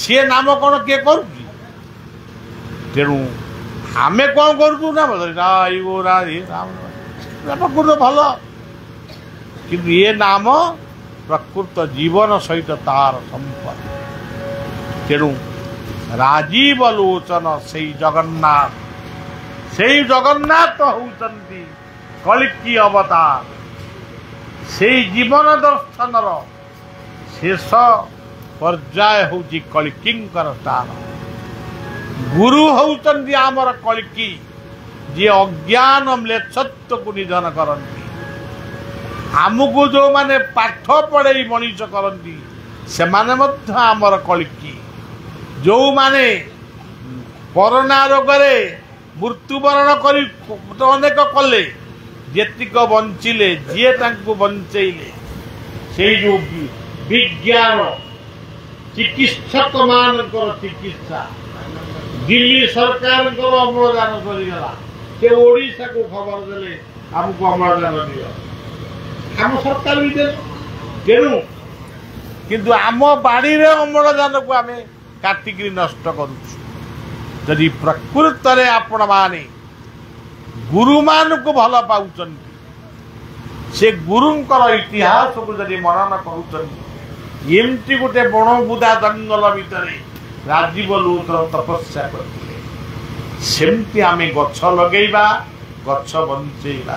ସେ ନାମ କ'ଣ କିଏ କରୁଛି? ତେଣୁ ଆମେ କ'ଣ କରୁଛୁ? ନାମ ପ୍ରକୃତ ଭଲ, କିନ୍ତୁ ଏ ନାମ ପ୍ରକୃତ ଜୀବନ ସହିତ ତାର ସମ୍ପର୍କ। ତେଣୁ ରାଜୀବ ଲୋଚନ ସେଇ ଜଗନ୍ନାଥ, ସେଇ ଜଗନ୍ନାଥ ହେଉଛନ୍ତି କଳିକି ଅବତାର। ସେଇ ଜୀବନ ଦର୍ଶନର ଶେଷ ପର୍ଯ୍ୟାୟ ହେଉଛି କଳିକିଙ୍କର ସ୍ଥାନ। ଗୁରୁ ହେଉଛନ୍ତି ଆମର କଳିକି, ଯିଏ ଅଜ୍ଞାନ ମ୍ଲେଚ୍ଛତ୍ୱକୁ ନିଧନ କରନ୍ତି। ଆମକୁ ଯେଉଁମାନେ ପାଠ ପଢ଼େଇ ମଣିଷ କରନ୍ତି, ସେମାନେ ମଧ୍ୟ ଆମର କଳିକି। ଯେଉଁମାନେ କରୋନା ରୋଗରେ ମୃତ୍ୟୁବରଣ କରି ଅନେକ କଲେ, ଯେତିକ ବଞ୍ଚିଲେ, ଯିଏ ତାଙ୍କୁ ବଞ୍ଚେଇଲେ, ସେଇ ଯେଉଁ ବିଜ୍ଞାନ ଚିକିତ୍ସକମାନଙ୍କର ଚିକିତ୍ସା, ଦିଲ୍ଲୀ ସରକାରଙ୍କର ଅମ୍ଳଜାନ ସରିଗଲା, ସେ ଓଡ଼ିଶାକୁ ଖବର ଦେଲେ ଆମକୁ ଅମ୍ଳଜାନ ଦିଅ, ଆମ ସରକାର ବି ଦେଲେ। ତେଣୁ କିନ୍ତୁ ଆମ ବାଡ଼ିରେ ଅମ୍ଳଜାନକୁ ଆମେ କାଟିକିରି ନଷ୍ଟ କରୁଛୁ। ଯଦି ପ୍ରକୃତରେ ଆପଣମାନେ ଗୁରୁମାନଙ୍କୁ ଭଲ ପାଉଛନ୍ତି, ସେ ଗୁରୁଙ୍କର ଇତିହାସକୁ ଯଦି ମନନ କରୁଛନ୍ତି, ଏମିତି ଗୋଟେ ବଣ ବୁଦା ଜଙ୍ଗଲ ଭିତରେ ରାଜୀବ ଲୋଚନ ତପସ୍ୟା କରିଥିଲେ, ସେମିତି ଆମେ ଗଛ ଲଗେଇବା, ଗଛ ବଞ୍ଚେଇବା।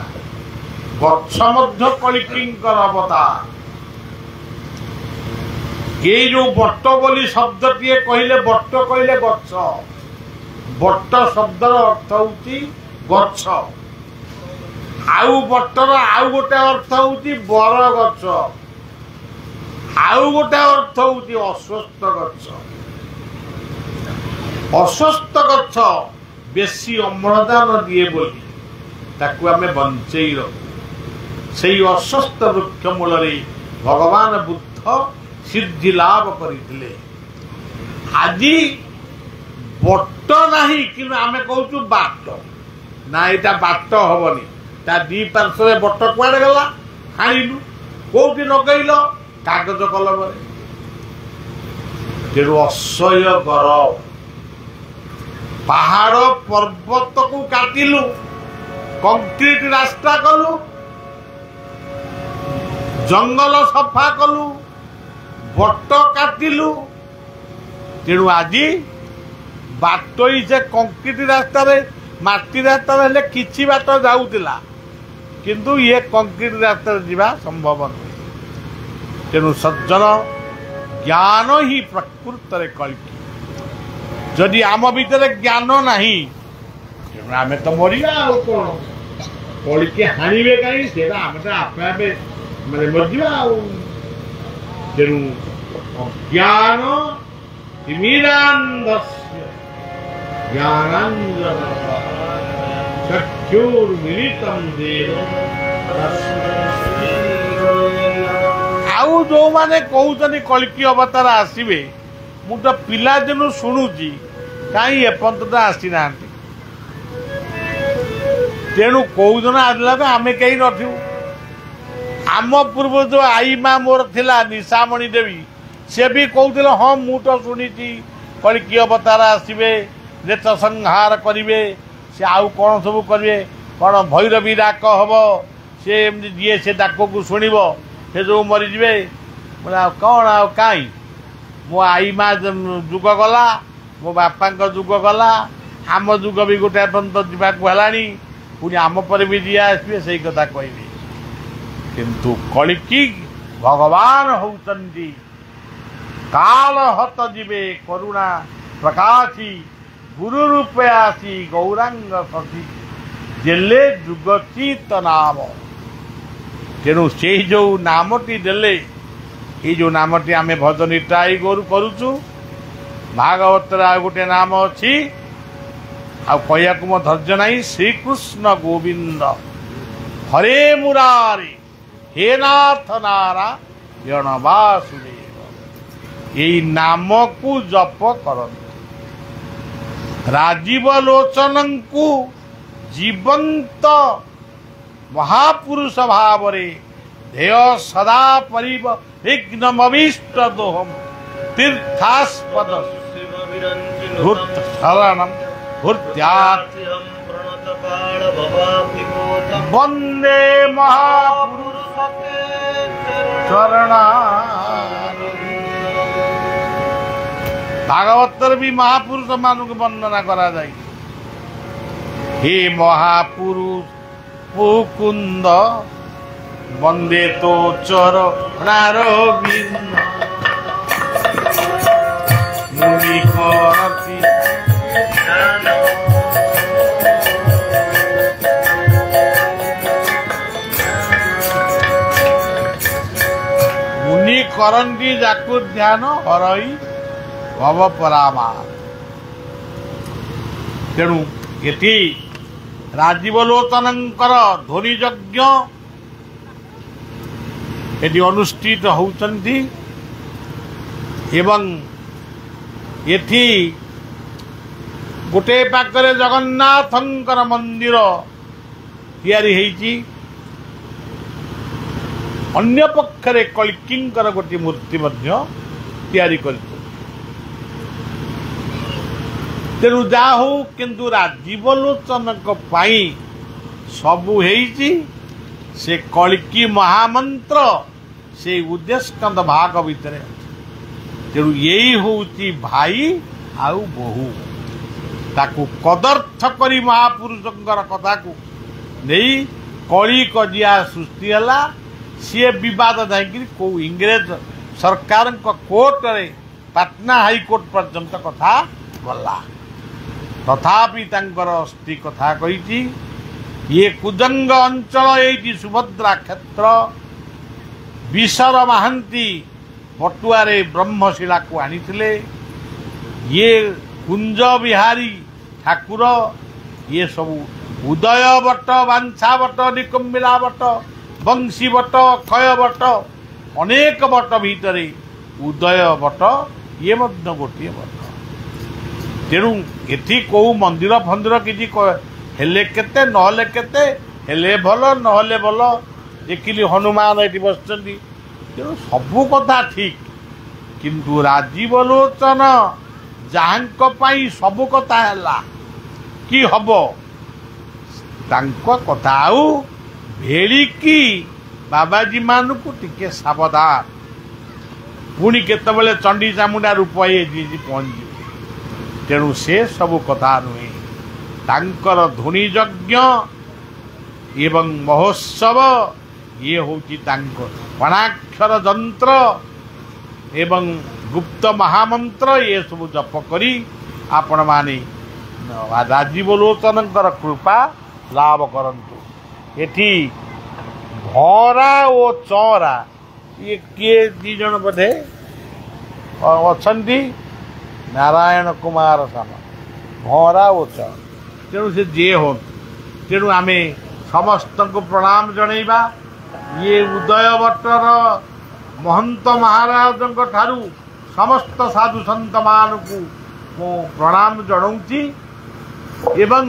ଗଛ ମଧ୍ୟ କଳିକିଙ୍କର ଅବତାର। ଏଇ ଯୋଉ ବଟ ବୋଲି ଶବ୍ଦଟିଏ କହିଲେ, ବଟ କହିଲେ ଗଛ। ବଟ ଶବ୍ଦର ଅର୍ଥ ହଉଛି ଗଛ। ଆଉ ବଟର ଆଉ ଗୋଟେ ଅର୍ଥ ହଉଛି ବର ଗଛ, ଆଉ ଗୋଟେ ଅର୍ଥ ହଉଛି ଅଶ୍ୱସ୍ଥ ଗଛ। ଅଶ୍ୱସ୍ଥ ଗଛ ବେଶୀ ଅମ୍ଳଜାନ ଦିଏ ବୋଲି ତାକୁ ଆମେ ବଞ୍ଚେଇ ରଖୁ। से अश्वत्थ वृक्ष मूल भगवान बुद्ध सिद्धि लाभ करते। आज बट नहीं कि आम कहूँ बाट ना, यहाँ बाट हेनी ता दी पार्श्व बट कुआड़े गला हाणिलु कौटी लगेल कागज कलम। तेणु असह्य गरम पहाड़ पर्वत को काटिलु, कंक्रीट रास्ता कलु, जंगल सफा कलु, बट काटिलु। तेणु आज बाट ही से कंक्रीट रास्ता माटी रास्ता हेले किछि बाट जाउतिला, किंतु ये कंक्रीट रास्ता जीवा संभव नहीं। तेणु सज्जन ज्ञान ही प्रकृत रे कल्कि। जदि आम भीतर ज्ञान नहीं आम तो मरिया कल्कि हाणिबे कहीं से आम तो आपे आपे माने मरजिबा। तेणु अज्ञान तिमिरान्धस्य ज्ञानाञ्जन चक्षुर्मिलितं येन आउ जो माने कहउछनी कल्कि अवतार आसीबे, मु तो पिला दिनु शुणुची कहीं एपर्यंत आसी ना। तेणु कौन आसला आमे कहीं नथिबु। आम पूर्व जो आई माँ मोर थिला निशामणि देवी से भी कहते हाँ मु तो शुणी कल्कि अवतार आसबे नेत संहार करेंगे से आउ कौन सब करेंगे कौन भैरवी डाक हम से जी से डाक को शुणव से जो मरीजे बोला कौन आ कहीं मो आई माँ जुग गला मो बापा जुग गला आम जुग भी गोटे पर्यटन जावानी पुणी आम पर भी जी आसबे से कथा कहबी। किंतु कल्कि भगवान होउचंदी काल हत जीवे करुणा प्रकाशी गुरु रूपे आसी गौरांग सती जेले जुगचित नाम। तेणु से जो नामटी देले ये जो नामटी आमे भजन ट्राई करुचु भागवत गोटे नाम अच्छी आ कहया मो धैर्य नहीं श्रीकृष्ण गोविंद हरे मुरारी हे नाथ नारायण वासुदेव यही नाम को जप कर राजीव लोचन को जीवंत महापुरुष भाव ध्येय सदा परिविघ्नमभीष्ट दोहम तीर्थास्पद भूत शरणम भूत्यात् वंदे महापुरुष चरणा। भागवतर भी महापुरुष मान को वंदना करा जाए। हे महापुरुष मुकुंद वंदे तो चरणारविंद मुनि करति मुनि करंती जाकु ध्यान हरई भव परामा। तेणु ये राजीव लोचनंकर ध्वनि यज्ञ ये अनुष्ठित होउचंती एवं ये गोटे पाखरे जगन्नाथंकर मंदिर तैयारी हेची अन्य पक्षरे कल्किंकर गोटे मूर्ति तैयारी कर। तेणु जा हो किंतु राजीव लोचन सबू से कल्कि महामंत्र से उद्देश्य भाग भितर। तेणु यही हूँ भाई आउ बहु ताकू कदर्थ करी महापुरुषंकर कथा को नहीं कली कजिया सृष्टि है सी बद जाकि कौ इंग्रेज सरकार कोर्ट रे पाटना हाईकोर्ट पर्यंत कथा गला तथापि स्त्री कथा कही ये कुजंग अंचल ये सुभद्रा क्षेत्र विशर महांती पटुआरे ब्रह्मशिला को आनीथिले। ये कुंज बिहारी ठाकुर ये सब उदय बट बांछा बट निकुंबिला बट ବଂଶୀ ବଟ ଅକ୍ଷୟ ବଟ ଅନେକ ବଟ ଭିତରେ ଉଦୟ ବଟ ଇଏ ମଧ୍ୟ ଗୋଟିଏ ବଟ। ତେଣୁ ଏଠି କୋଉ ମନ୍ଦିର ଫନ୍ଦିର କିଛି ହେଲେ କେତେ ନହେଲେ କେତେ, ହେଲେ ଭଲ ନହେଲେ ଭଲ। ଦେଖିଲି ହନୁମାନ ଏଠି ବସିଛନ୍ତି, ତେଣୁ ସବୁ କଥା ଠିକ। କିନ୍ତୁ ରାଜୀବ ଲୋଚନ ଯାହାଙ୍କ ପାଇଁ ସବୁ କଥା ହେଲା କି ହବ, ତାଙ୍କ କଥା ଆଉ ଭେଳିକି ବାବାଜୀ ମାନଙ୍କୁ ଟିକେ ସାବଧାନ। ପୁଣି କେତେବେଳେ ଚଣ୍ଡୀ ଚାମୁଣ୍ଡା ରୂପ ପହଞ୍ଚିବେ। ତେଣୁ ସେ ସବୁ କଥା ନୁହେଁ। ତାଙ୍କର ଧୂନି ଯଜ୍ଞ ଏବଂ ମହୋତ୍ସବ ଇଏ ହେଉଛି ତାଙ୍କ ପଣାକ୍ଷର ଯନ୍ତ୍ର ଏବଂ ଗୁପ୍ତ ମହାମନ୍ତ୍ର ଏସବୁ ଜପ କରି ଆପଣମାନେ ରାଜୀବ ଲୋଚନଙ୍କର କୃପା ଲାଭ କରନ୍ତୁ। ଏଠି ଭରା ଓ ଚଅରା ଇଏ କିଏ ଦି ଜଣ ବୋଧେ ଅଛନ୍ତି, ନାରାୟଣ କୁମାର ସାନ ଭରା ଓ ଚଅରା। ତେଣୁ ସେ ଯିଏ ହୁଅନ୍ତୁ, ତେଣୁ ଆମେ ସମସ୍ତଙ୍କୁ ପ୍ରଣାମ ଜଣାଇବା। ଇଏ ଉଦୟବଟର ମହନ୍ତ ମହାରାଜଙ୍କ ଠାରୁ ସମସ୍ତ ସାଧୁ ସନ୍ତମାନଙ୍କୁ ମୁଁ ପ୍ରଣାମ ଜଣାଉଛି। ଏବଂ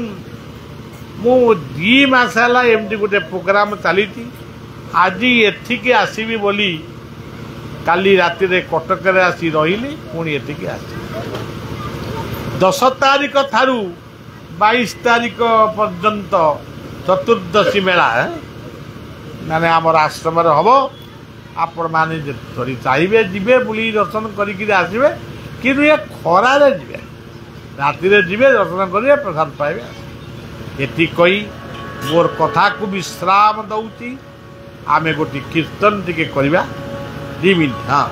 ମୁଁ 2 ମାସ ହେଲା ଏମିତି ଗୋଟେ ପ୍ରୋଗ୍ରାମ ଚାଲିଛି। ଆଜି ଏଠିକି ଆସିବି ବୋଲି କାଲି ରାତିରେ କଟକରେ ଆସି ରହିଲି, ପୁଣି ଏଠିକି ଆସିବି। 10 ତାରିଖ ଠାରୁ 22 ତାରିଖ ପର୍ଯ୍ୟନ୍ତ ଚତୁର୍ଦ୍ଦଶୀ ମେଳା ମାନେ ଆମର ଆଶ୍ରମରେ ହବ। ଆପଣମାନେ ଯଦି ଚାହିଁବେ ଯିବେ, ବୁଲି ଦର୍ଶନ କରିକିରି ଆସିବେ। କିନ୍ତୁ ଏ ଖରାରେ ଯିବେ, ରାତିରେ ଯିବେ, ଦର୍ଶନ କରିବେ, ପ୍ରସାଦ ପାଇବେ। ଏଠି କହି ମୋର କଥାକୁ ବିଶ୍ରାମ ଦଉଛି। ଆମେ ଗୋଟିଏ କୀର୍ତ୍ତନ ଟିକେ କରିବା 2 ମିନିଟ୍। ହଁ,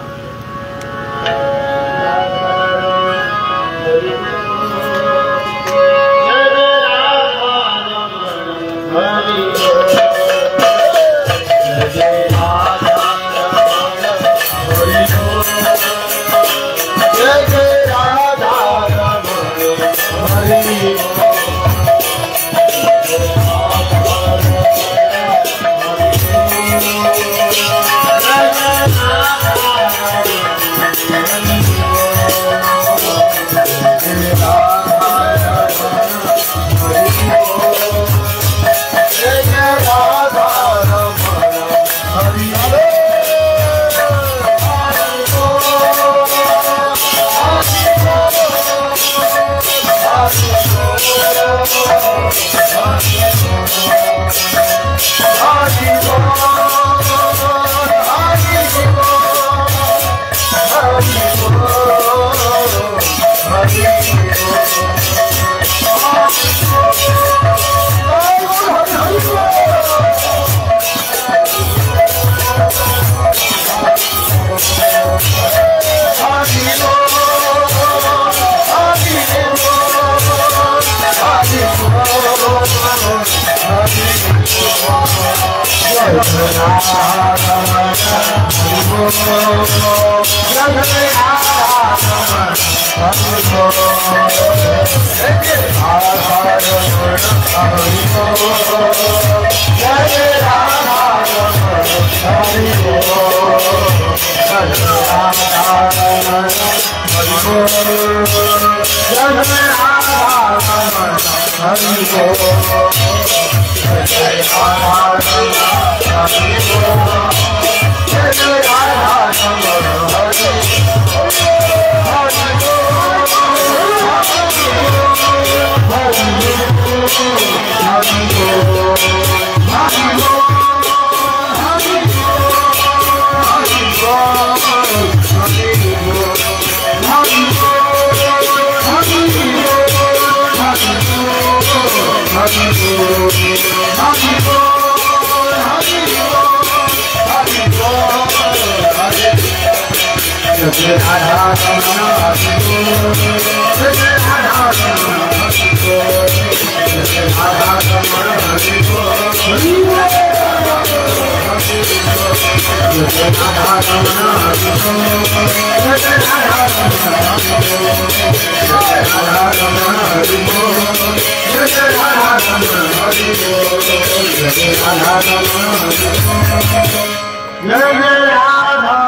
जय जय राधा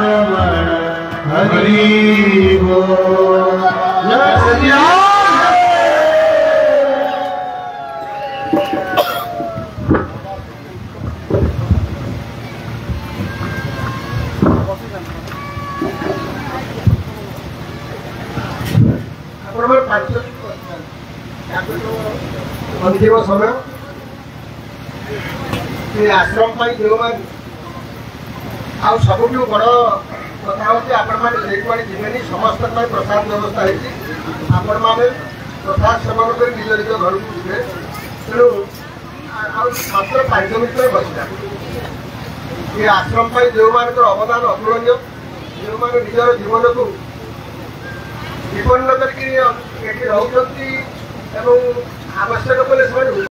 रमण हरि बोल जय श्री राम। अंतिम समय आश्रम जो सबुठ बड़ कथा हूँ आपण मैंने जीवन समस्त प्रसाद व्यवस्था होती आपण मैंने प्रसाद सेवन कर निज निज घर को जीवे तेणु मात्र 5 मिनिट बसला ये आश्रम जो मान अवदान अतुलनीय जो मैंने निजर जीवन को विपन्न करके आवश्यक कले